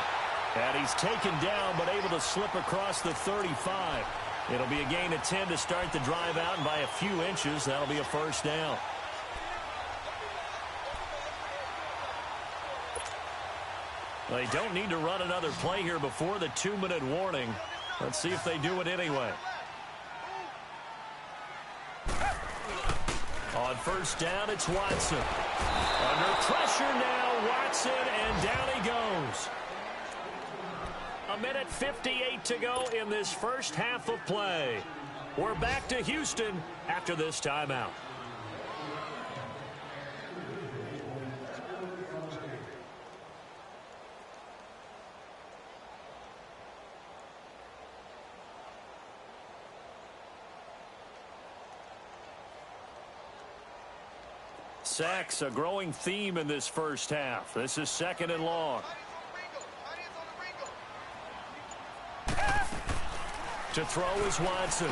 And he's taken down, but able to slip across the 35. It'll be a gain of 10 to start the drive out, and by a few inches, that'll be a first down. They don't need to run another play here before the 2-minute warning. Let's see if they do it anyway. On first down, it's Watson. Under pressure now, Watson, and down he goes. 1:58 to go in this first half of play. We're back to Houston after this timeout. Sacks, a growing theme in this first half. This is 2nd and long. To throw is Watson.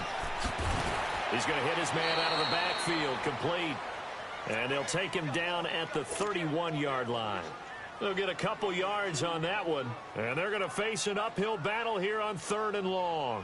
He's going to hit his man out of the backfield, complete. And they'll take him down at the 31-yard line. They'll get a couple yards on that one. And they're going to face an uphill battle here on 3rd and long.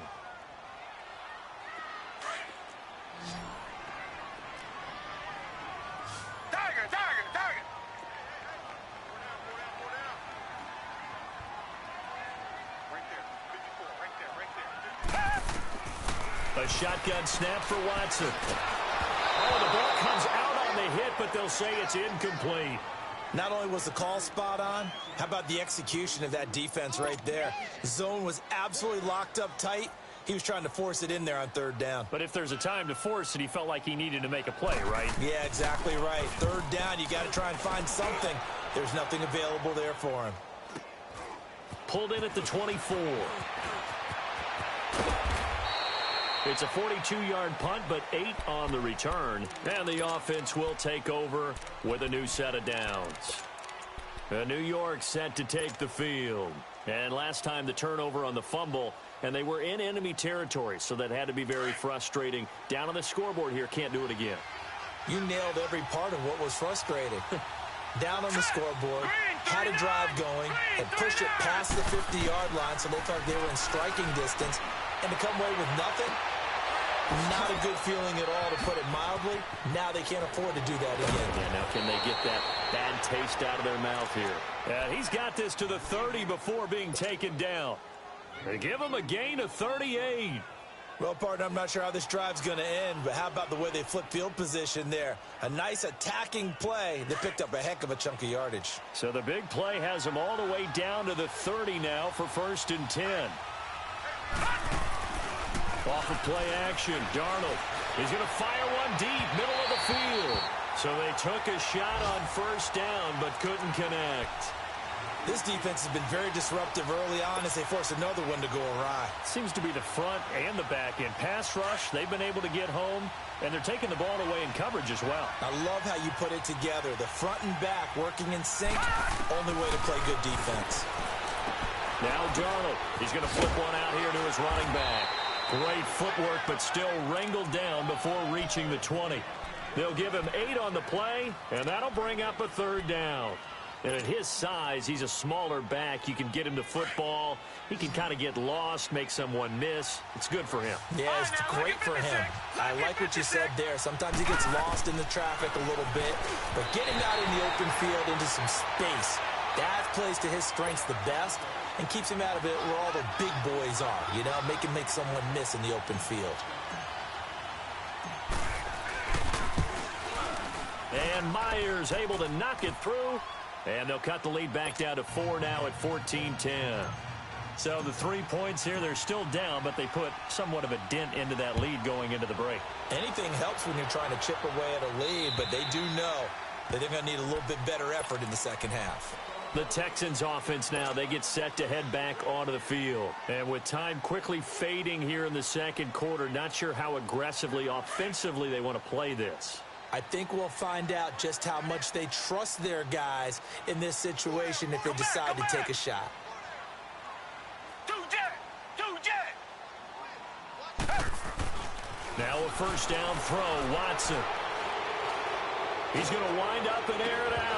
A shotgun snap for Watson. Oh, the ball comes out on the hit, but they'll say it's incomplete. Not only was the call spot on, how about the execution of that defense right there? The zone was absolutely locked up tight. He was trying to force it in there on 3rd down. But if there's a time to force it, he felt like he needed to make a play, right? Yeah, exactly right. 3rd down, you got to try and find something. There's nothing available there for him. Pulled in at the 24. It's a 42-yard punt, but 8 on the return. And the offense will take over with a new set of downs. New York set to take the field. And last time the turnover on the fumble, and they were in enemy territory, so that had to be very frustrating. Down on the scoreboard here, can't do it again. You nailed every part of what was frustrating. Down on the scoreboard, had a drive going, and pushed it past the 50-yard line, so they thought they were in striking distance. And to come away with nothing, not a good feeling at all, to put it mildly. Now they can't afford to do that again. Yeah, now can they get that bad taste out of their mouth here? And he's got this to the 30 before being taken down. They give him a gain of 38. Well, partner, I'm not sure how this drive's going to end, but how about the way they flip field position there? A nice attacking play that picked up a heck of a chunk of yardage. So the big play has them all the way down to the 30 now for 1st and 10. Off of play action, Darnold. He's going to fire one deep, middle of the field. So they took a shot on 1st down, but couldn't connect. This defense has been very disruptive early on as they force another one to go awry. Seems to be the front and the back end. Pass rush, they've been able to get home, and they're taking the ball away in coverage as well. I love how you put it together. The front and back working in sync, only way to play good defense. Now Darnold, he's going to flip one out here to his running back. Great footwork, but still wrangled down before reaching the 20. They'll give him 8 on the play, and that'll bring up a 3rd down. And at his size, he's a smaller back. You can get him to football. He can kind of get lost, make someone miss. It's good for him. Yeah, it's great for him. I like what you said there. Sometimes he gets lost in the traffic a little bit, but getting out in the open field into some space, that plays to his strengths the best and keeps him out of it where all the big boys are, you know, make someone miss in the open field. And Myers able to knock it through. And they'll cut the lead back down to 4 now at 14-10. So the 3 points here, they're still down, but they put somewhat of a dent into that lead going into the break. Anything helps when you're trying to chip away at a lead, but they do know that they're going to need a little bit better effort in the second half. The Texans offense now, they get set to head back onto the field. And with time quickly fading here in the second quarter, not sure how aggressively, offensively they want to play this. I think we'll find out just how much they trust their guys in this situation if they decide to take a shot. Now a first down throw, Watson. He's going to wind up and air it out.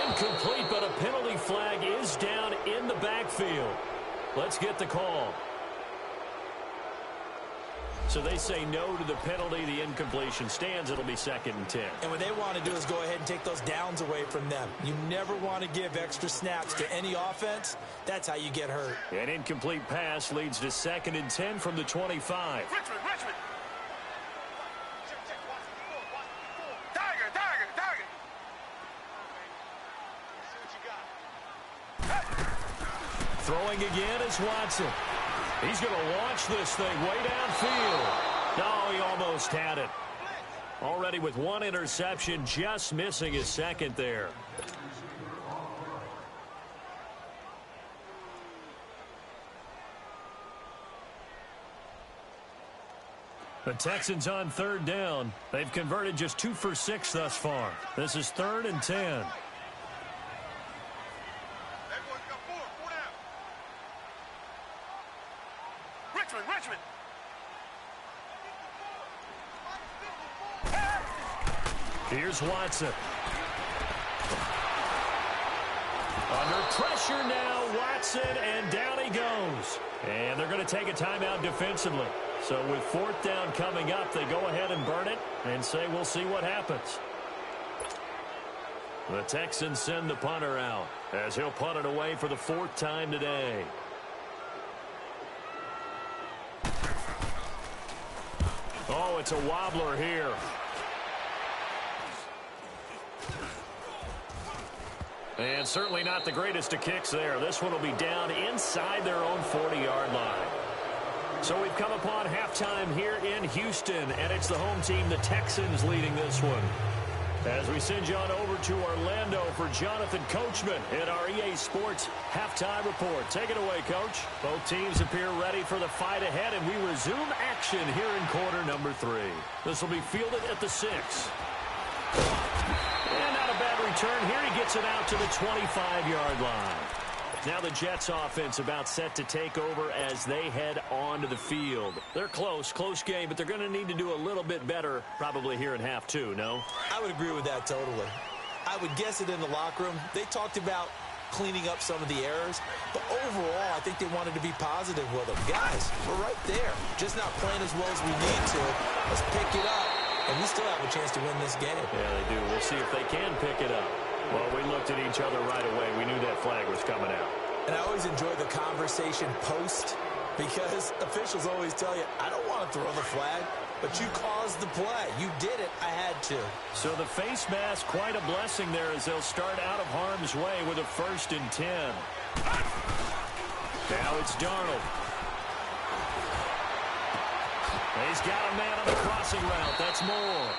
Incomplete, but a penalty flag is down in the backfield. Let's get the call. So they say no to the penalty. The incompletion stands. It'll be 2nd and 10. And what they want to do is go ahead and take those downs away from them. You never want to give extra snaps to any offense. That's how you get hurt. An incomplete pass leads to 2nd and 10 from the 25. Richmond. Throwing again is Watson. He's going to launch this thing way downfield. No, he almost had it. Already with one interception, just missing his second there. The Texans on 3rd down. They've converted just 2 for 6 thus far. This is 3rd and 10. Richmond. Here's Watson. Under pressure now, Watson, and down he goes. And they're going to take a timeout defensively. So with 4th down coming up, they go ahead and burn it and say we'll see what happens. The Texans send the punter out as he'll punt it away for the 4th time today. Oh, it's a wobbler here. And certainly not the greatest of kicks there. This one will be down inside their own 40-yard line. So we've come upon halftime here in Houston, and it's the home team, the Texans, leading this one. As we send you on over to Orlando for Jonathan Coachman in our EA Sports Halftime Report. Take it away, Coach. Both teams appear ready for the fight ahead, and we resume action here in quarter number 3. This will be fielded at the 6. And not a bad return here. He gets it out to the 25-yard line. Now the Jets offense about set to take over as they head onto the field. They're close game, but they're going to need to do a little bit better probably here in half 2, no? I would agree with that totally. I would guess it in the locker room. They talked about cleaning up some of the errors, but overall I think they wanted to be positive with them. Guys, we're right there. Just not playing as well as we need to. Let's pick it up, and we still have a chance to win this game. Yeah, they do. We'll see if they can pick it up. Well, we looked at each other right away. We knew that flag was coming out. And I always enjoy the conversation post because officials always tell you, I don't want to throw the flag, but you caused the play. You did it. I had to. So the face mask, quite a blessing there as they'll start out of harm's way with a 1st and 10. Now it's Darnold. He's got a man on the crossing route. That's Moore.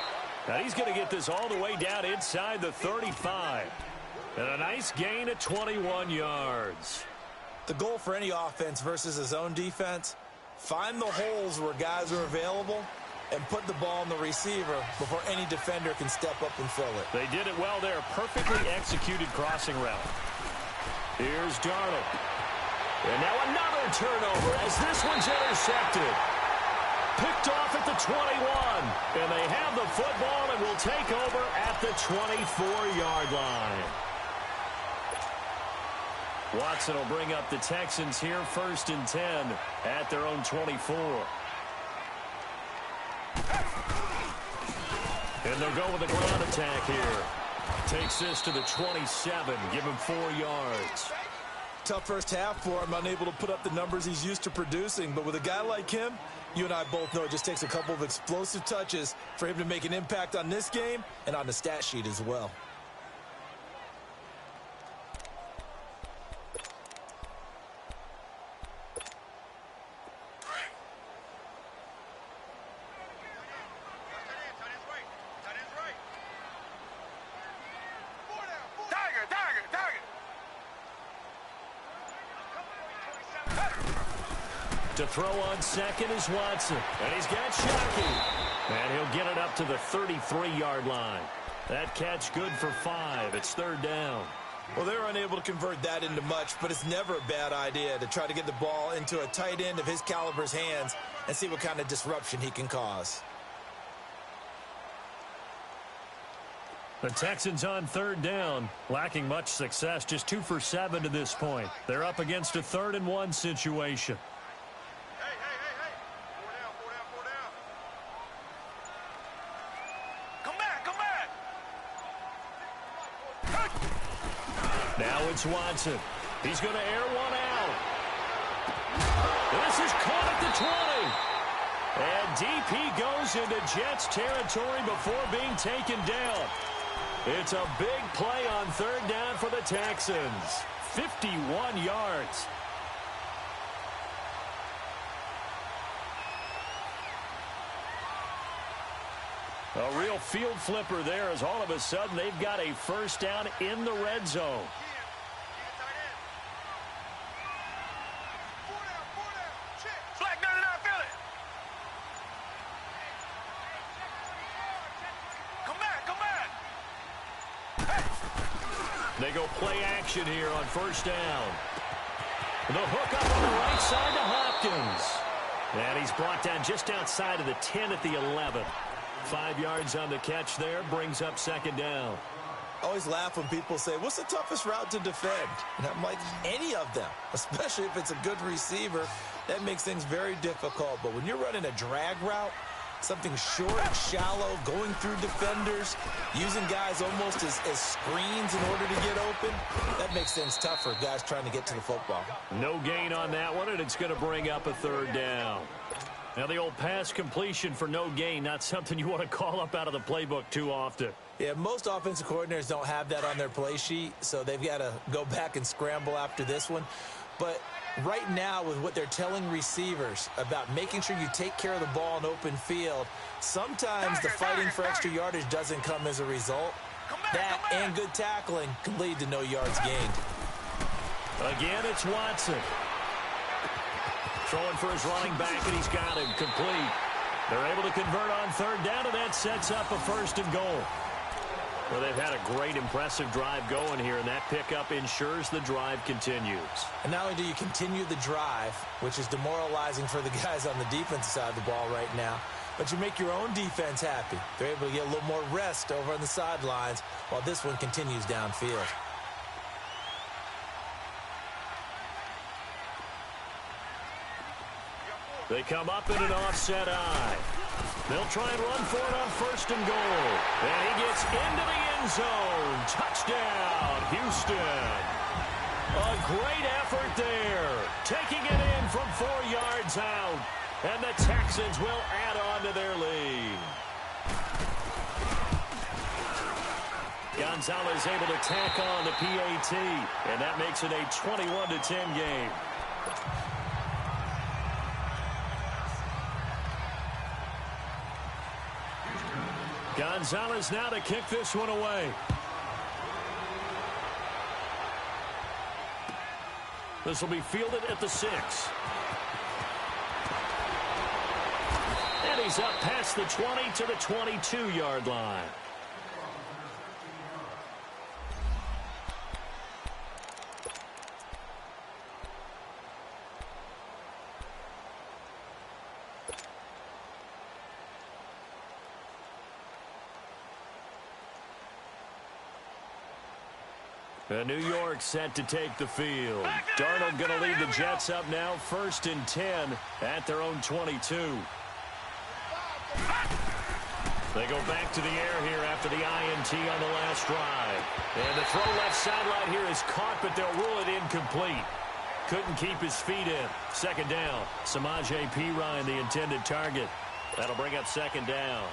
Now he's going to get this all the way down inside the 35. And a nice gain of 21 yards. The goal for any offense versus a zone defense, find the holes where guys are available and put the ball in the receiver before any defender can step up and fill it. They did it well there. Perfectly executed crossing route. Here's Darnold. And now another turnover as this one's intercepted. Picked off at the 21. And they have the football and will take over at the 24-yard line. Watson will bring up the Texans here 1st and 10 at their own 24. And they'll go with a ground attack here. Takes this to the 27. Give him 4 yards. Tough first half for him, unable to put up the numbers he's used to producing. But with a guy like him, you and I both know it just takes a couple of explosive touches for him to make an impact on this game and on the stat sheet as well. To throw on second is Watson. And he's got Shockey. And he'll get it up to the 33-yard line. That catch good for 5. It's third down. Well, they're unable to convert that into much, but it's never a bad idea to try to get the ball into a tight end of his caliber's hands and see what kind of disruption he can cause. The Texans on third down, lacking much success, just 2 for 7 to this point. They're up against a 3rd-and-1 situation. Hey. 4 down. Come back. Now it's Watson. He's going to air one out. This is caught at the 20. And deep he goes into Jets territory before being taken down. It's a big play on third down for the Texans. 51 yards. A real field flipper there as all of a sudden they've got a first down in the red zone. Flag 99, feel it. Come back. They go play action here on first down. The hook up on the right side to Hopkins. And he's brought down just outside of the 10 at the 11. 5 yards on the catch there, brings up second down. I always laugh when people say, what's the toughest route to defend? And I'm like, any of them, especially if it's a good receiver. That makes things very difficult. But when you're running a drag route, something short, shallow, going through defenders, using guys almost as screens in order to get open, that makes things tough for guys trying to get to the football. No gain on that one, and it's going to bring up a third down. Now, the old pass completion for no gain, not something you want to call up out of the playbook too often. Yeah, most offensive coordinators don't have that on their play sheet, so they've got to go back and scramble after this one. But right now, with what they're telling receivers about making sure you take care of the ball in open field, sometimes the fighting for extra yardage doesn't come as a result. That and good tackling can lead to no yards gained. Again, it's Watson. Throwing for his running back, and he's got him complete. They're able to convert on third down, and that sets up a 1st and goal. Well, they've had a great, impressive drive going here, and that pickup ensures the drive continues. And not only do you continue the drive, which is demoralizing for the guys on the defensive side of the ball right now, but you make your own defense happy. They're able to get a little more rest over on the sidelines while this one continues downfield. They come up in an offset eye. They'll try and run for it on 1st and goal. And he gets into the end zone. Touchdown, Houston. A great effort there. Taking it in from 4 yards out. And the Texans will add on to their lead. Gonzalez able to tack on the PAT. And that makes it a 21-10 game. Gonzalez now to kick this one away. This will be fielded at the 6. And he's up past the 20 to the 22-yard line. New York set to take the field. Darnold going to lead the Jets up now, 1st and 10 at their own 22. They go back to the air here after the INT on the last drive. And the throw left sideline here is caught, but they'll rule it incomplete. Couldn't keep his feet in. 2nd down. Samaje Perine, the intended target. That'll bring up 2nd down.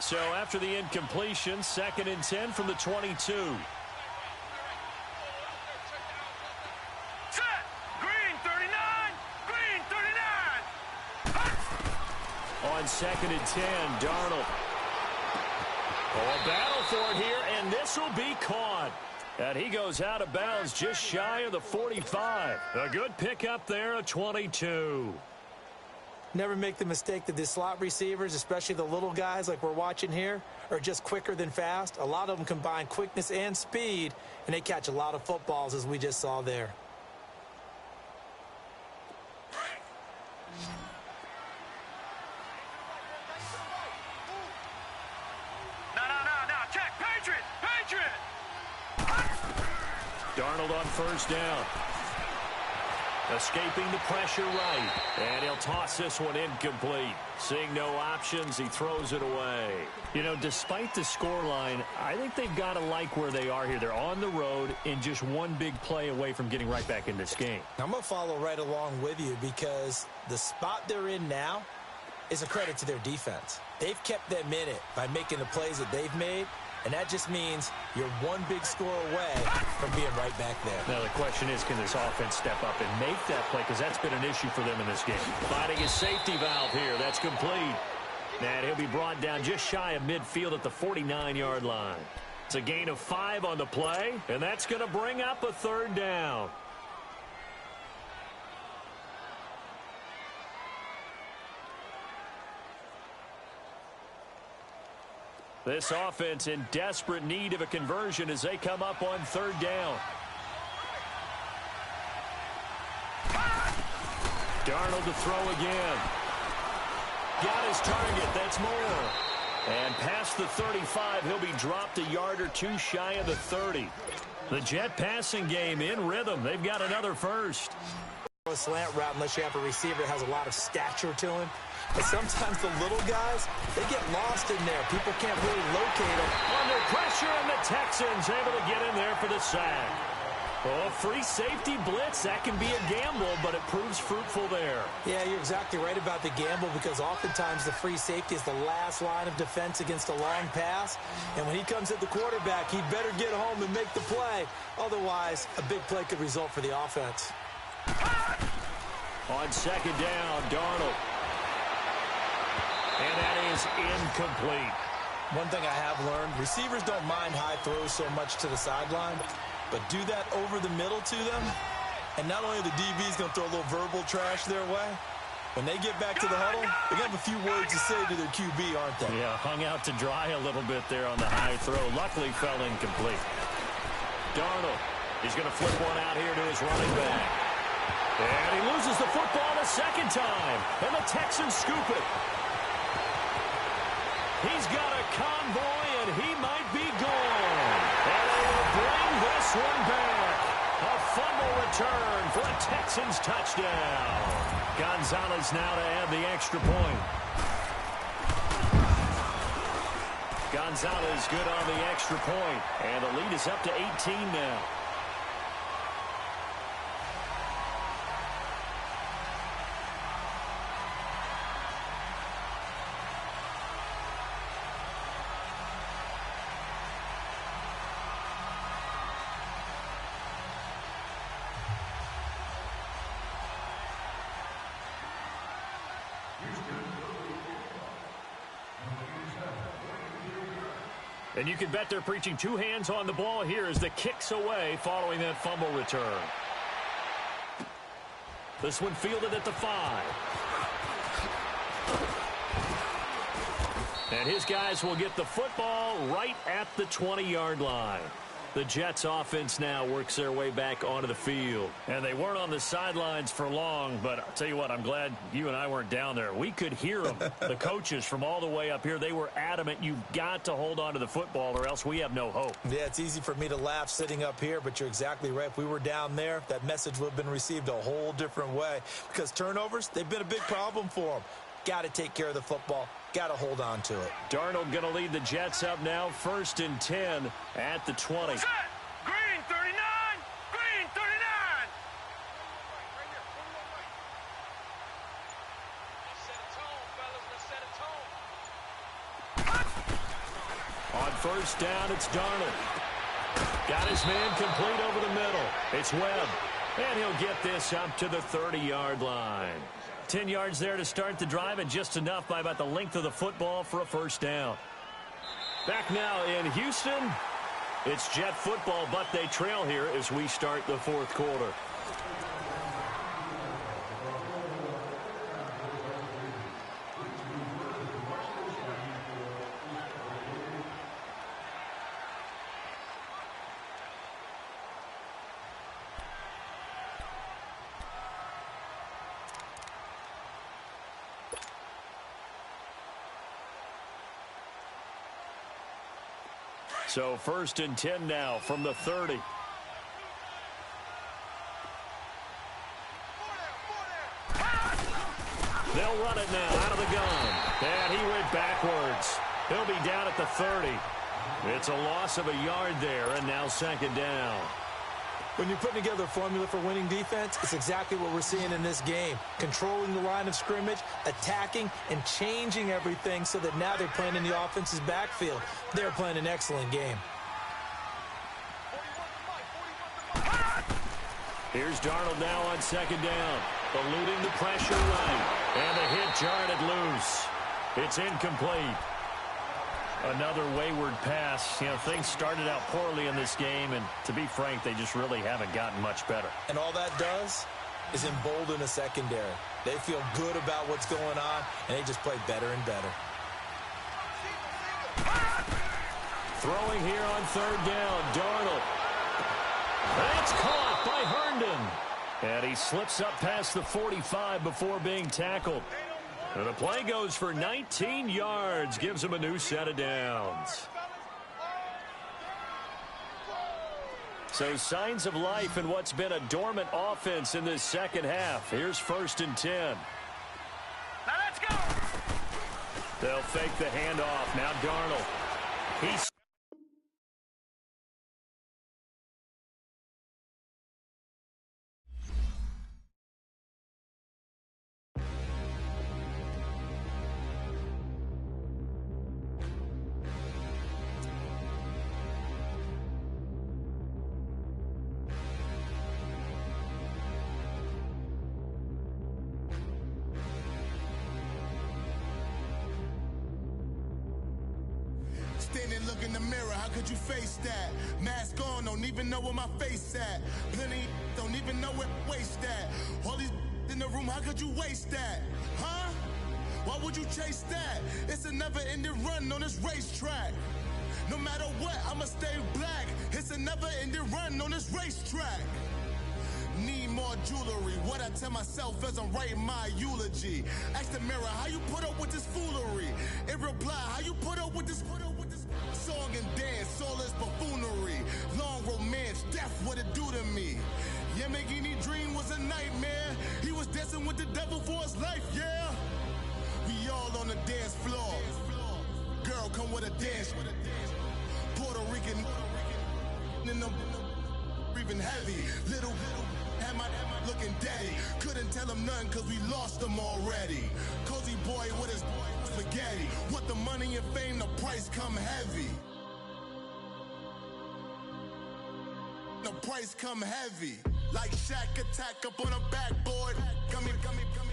So after the incompletion, 2nd and 10 from the 22. Set. Green 39. Green 39. On 2nd and 10, Darnold. Oh, a battle for it here, and this will be caught. And he goes out of bounds just shy of the 45. A good pickup there, a 22. Never make the mistake that the slot receivers, especially the little guys like we're watching here, are just quicker than fast. A lot of them combine quickness and speed, and they catch a lot of footballs, as we just saw there. No, check, Patriot! Darnold on 1st down. Escaping the pressure right. And he'll toss this one incomplete. Seeing no options, he throws it away. You know, despite the scoreline, I think they've got to like where they are here. They're on the road and just one big play away from getting right back in this game. I'm going to follow right along with you because the spot they're in now is a credit to their defense. They've kept them in it by making the plays that they've made. And that just means you're one big score away from being right back there. Now, the question is, can this offense step up and make that play? Because that's been an issue for them in this game. Finding his safety valve here. That's complete. And he'll be brought down just shy of midfield at the 49-yard line. It's a gain of 5 on the play, and that's going to bring up a 3rd down. This offense in desperate need of a conversion as they come up on 3rd down. Darnold to throw again. Got his target. That's more. And past the 35, he'll be dropped a yard or 2 shy of the 30. The Jet passing game in rhythm. They've got another first. A slant route unless you have a receiver that has a lot of stature to him. And sometimes the little guys, they get lost in there. People can't really locate them. Under pressure, and the Texans able to get in there for the sack. Oh, free safety blitz. That can be a gamble, but it proves fruitful there. Yeah, you're exactly right about the gamble because oftentimes the free safety is the last line of defense against a long pass. And when he comes at the quarterback, he'd better get home and make the play. Otherwise, a big play could result for the offense. On 2nd down, Darnold. And that is incomplete. One thing I have learned, receivers don't mind high throws so much to the sideline, but do that over the middle to them, and not only the DB's going to throw a little verbal trash their way, when they get back to the huddle, they're going to have a few words to say to their QB, aren't they? Yeah, hung out to dry a little bit there on the high throw. Luckily fell incomplete. Darnold, he's going to flip one out here to his running back. And he loses the football a 2nd time, and the Texans scoop it. He's got a convoy, and he might be gone. And they will bring this one back. A fumble return for a Texans touchdown. Gonzalez now to add the extra point. Gonzalez good on the extra point, and the lead is up to 18 now. And you can bet they're preaching 2 hands on the ball here as the kick's away following that fumble return. This one fielded at the 5. And his guys will get the football right at the 20-yard line. The Jets offense now works their way back onto the field. And they weren't on the sidelines for long, but I'll tell you what, I'm glad you and I weren't down there. We could hear them. The coaches from all the way up here, they were adamant, you've got to hold on to the football or else we have no hope. Yeah, it's easy for me to laugh sitting up here, but you're exactly right. If we were down there, that message would have been received a whole different way. Because turnovers, they've been a big problem for them. Got to take care of the football. Got to hold on to it. Darnold going to lead the Jets up now, 1st and 10 at the 20. Set! Green 39! Green 39! On 1st down, it's Darnold. Got his man complete over the middle. It's Webb. And he'll get this up to the 30-yard line. 10 yards there to start the drive, and just enough by about the length of the football for a first down. Back now in Houston, it's Jet football, but they trail here as we start the fourth quarter. So 1st and 10 now from the 30. They'll run it now out of the gun. And he went backwards. He'll be down at the 30. It's a loss of a yard there, and now 2nd down. When you're putting together a formula for winning defense, it's exactly what we're seeing in this game. Controlling the line of scrimmage, attacking, and changing everything so that now they're playing in the offense's backfield. They're playing an excellent game. Here's Darnold now on 2nd down. Eluding the pressure right. And the hit jarred it loose. It's incomplete. Another wayward pass. You know, things started out poorly in this game, and to be frank, they just really haven't gotten much better. And all that does is embolden a secondary. They feel good about what's going on, and they just play better and better. Throwing here on 3rd down, Darnold. That's caught by Herndon. And he slips up past the 45 before being tackled. And the play goes for 19 yards, gives him a new set of downs. So signs of life in what's been a dormant offense in this second half. Here's 1st and 10. Now let's go. They'll fake the handoff. Now Darnold. He's Standing, look in the mirror, how could you face that? Mask on, don't even know where my face at. Plenty don't even know where waste at. All these in the room, how could you waste that? Huh? Why would you chase that? It's a never-ending run on this racetrack. No matter what, I'ma stay black. It's a never-ending run on this racetrack. Need more jewelry. What I tell myself as I'm writing my eulogy. Ask the mirror, how you put up with this foolery? It reply, how you put up with this song and dance, all this buffoonery. Long romance, death, what it do to me? Yeah, Yamagini dream was a nightmare. He was dancing with the devil for his life, yeah. We all on the dance floor. Girl, come with a dance. Puerto Rican in the breathing heavy. Little had my looking daddy. Couldn't tell him nothing cause we lost him already. Cozy boy with his spaghetti. With the money and fame, the price come heavy. The price come heavy. Like Shaq attack up on a backboard. Come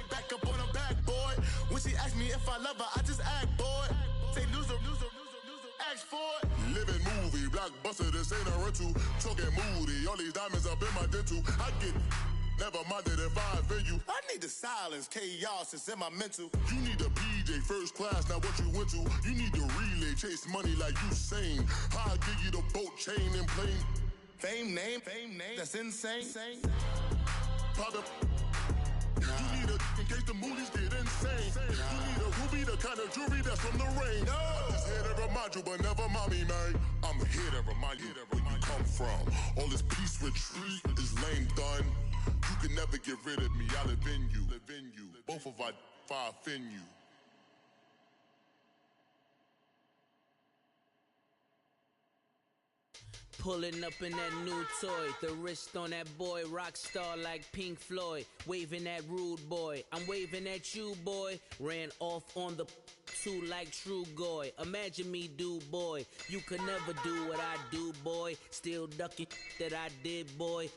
back up on a backboard. When she asked me if I love her, I just act bored. Say loser, ask for it. Living movie, blockbuster, this ain't a rental. Talking moody, all these diamonds up in my dental. I get never minded if I offend you. I need the silence, chaos is in my mental. You need a PJ first class, not what you went to. You need the relay, chase money like you sane. I'll give you the boat, chain, and plane. Fame name, that's insane. Pop up. You need a in case the movies get insane. You need a ruby, the kind of jewelry that's from the rain. I'm just here to remind you, but never mind me, man. I'm here to remind you where you come from. All this peace retreat is lame done. You can never get rid of me. I live in you. Both of our fire offend you. Pulling up in that new toy, the wrist on that boy, rock star like Pink Floyd, waving that rude boy, I'm waving at you boy, ran off on the two like True Goy, imagine me do boy, you could never do what I do boy, still ducking that I did boy,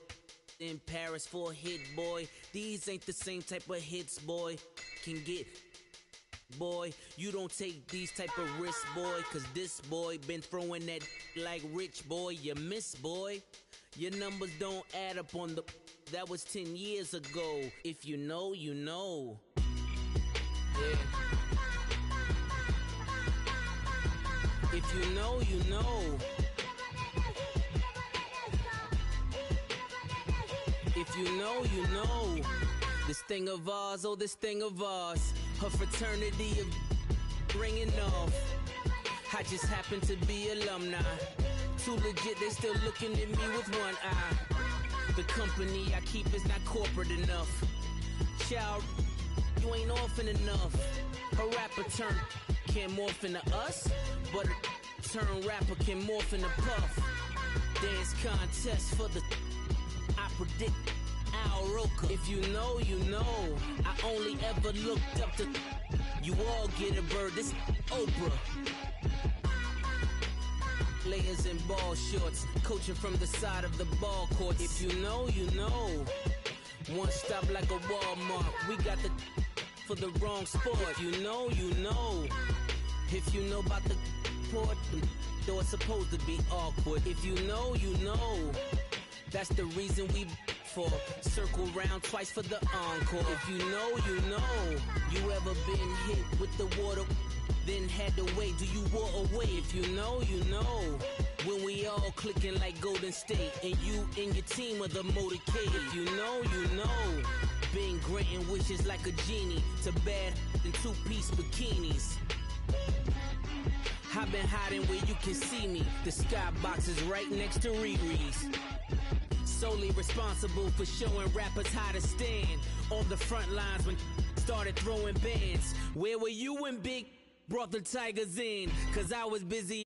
in Paris for a hit, boy. These ain't the same type of hits, boy. Can get, boy. You don't take these type of risks, boy. Cause this boy been throwing that like rich, boy. You miss, boy. Your numbers don't add up on the... That was 10 years ago. If you know, you know. Yeah. If you know, you know. If you know, you know. This thing of ours, oh, this thing of ours. Her fraternity of ringing off. I just happen to be alumni. Too legit, they still looking at me with one eye. The company I keep is not corporate enough. Child, you ain't orphan enough. A rapper turn can't morph into us, but a turn rapper can morph into Puff. Dance contest for the... I predict Al Roker. If you know, you know. I only ever looked up to... You all get a bird, this Oprah. Layers in ball shorts, coaching from the side of the ball court. If you know, you know. One stop like a Walmart. We got the for the wrong sport. If you know, you know. If you know about the port, though it's supposed to be awkward. If you know, you know. That's the reason we for circle round twice for the encore. If you know, you know. You ever been hit with the water? Then had to wait, do you walk away? If you know, you know. When we all clicking like Golden State, and you and your team are the motorcade. If you know, you know. Been granting wishes like a genie to bad in two-piece bikinis. I've been hiding where you can see me. The skybox is right next to Riri's. Solely responsible for showing rappers how to stand on the front lines when started throwing bands. Where were you when Big brought the Tigers in? Cause I was busy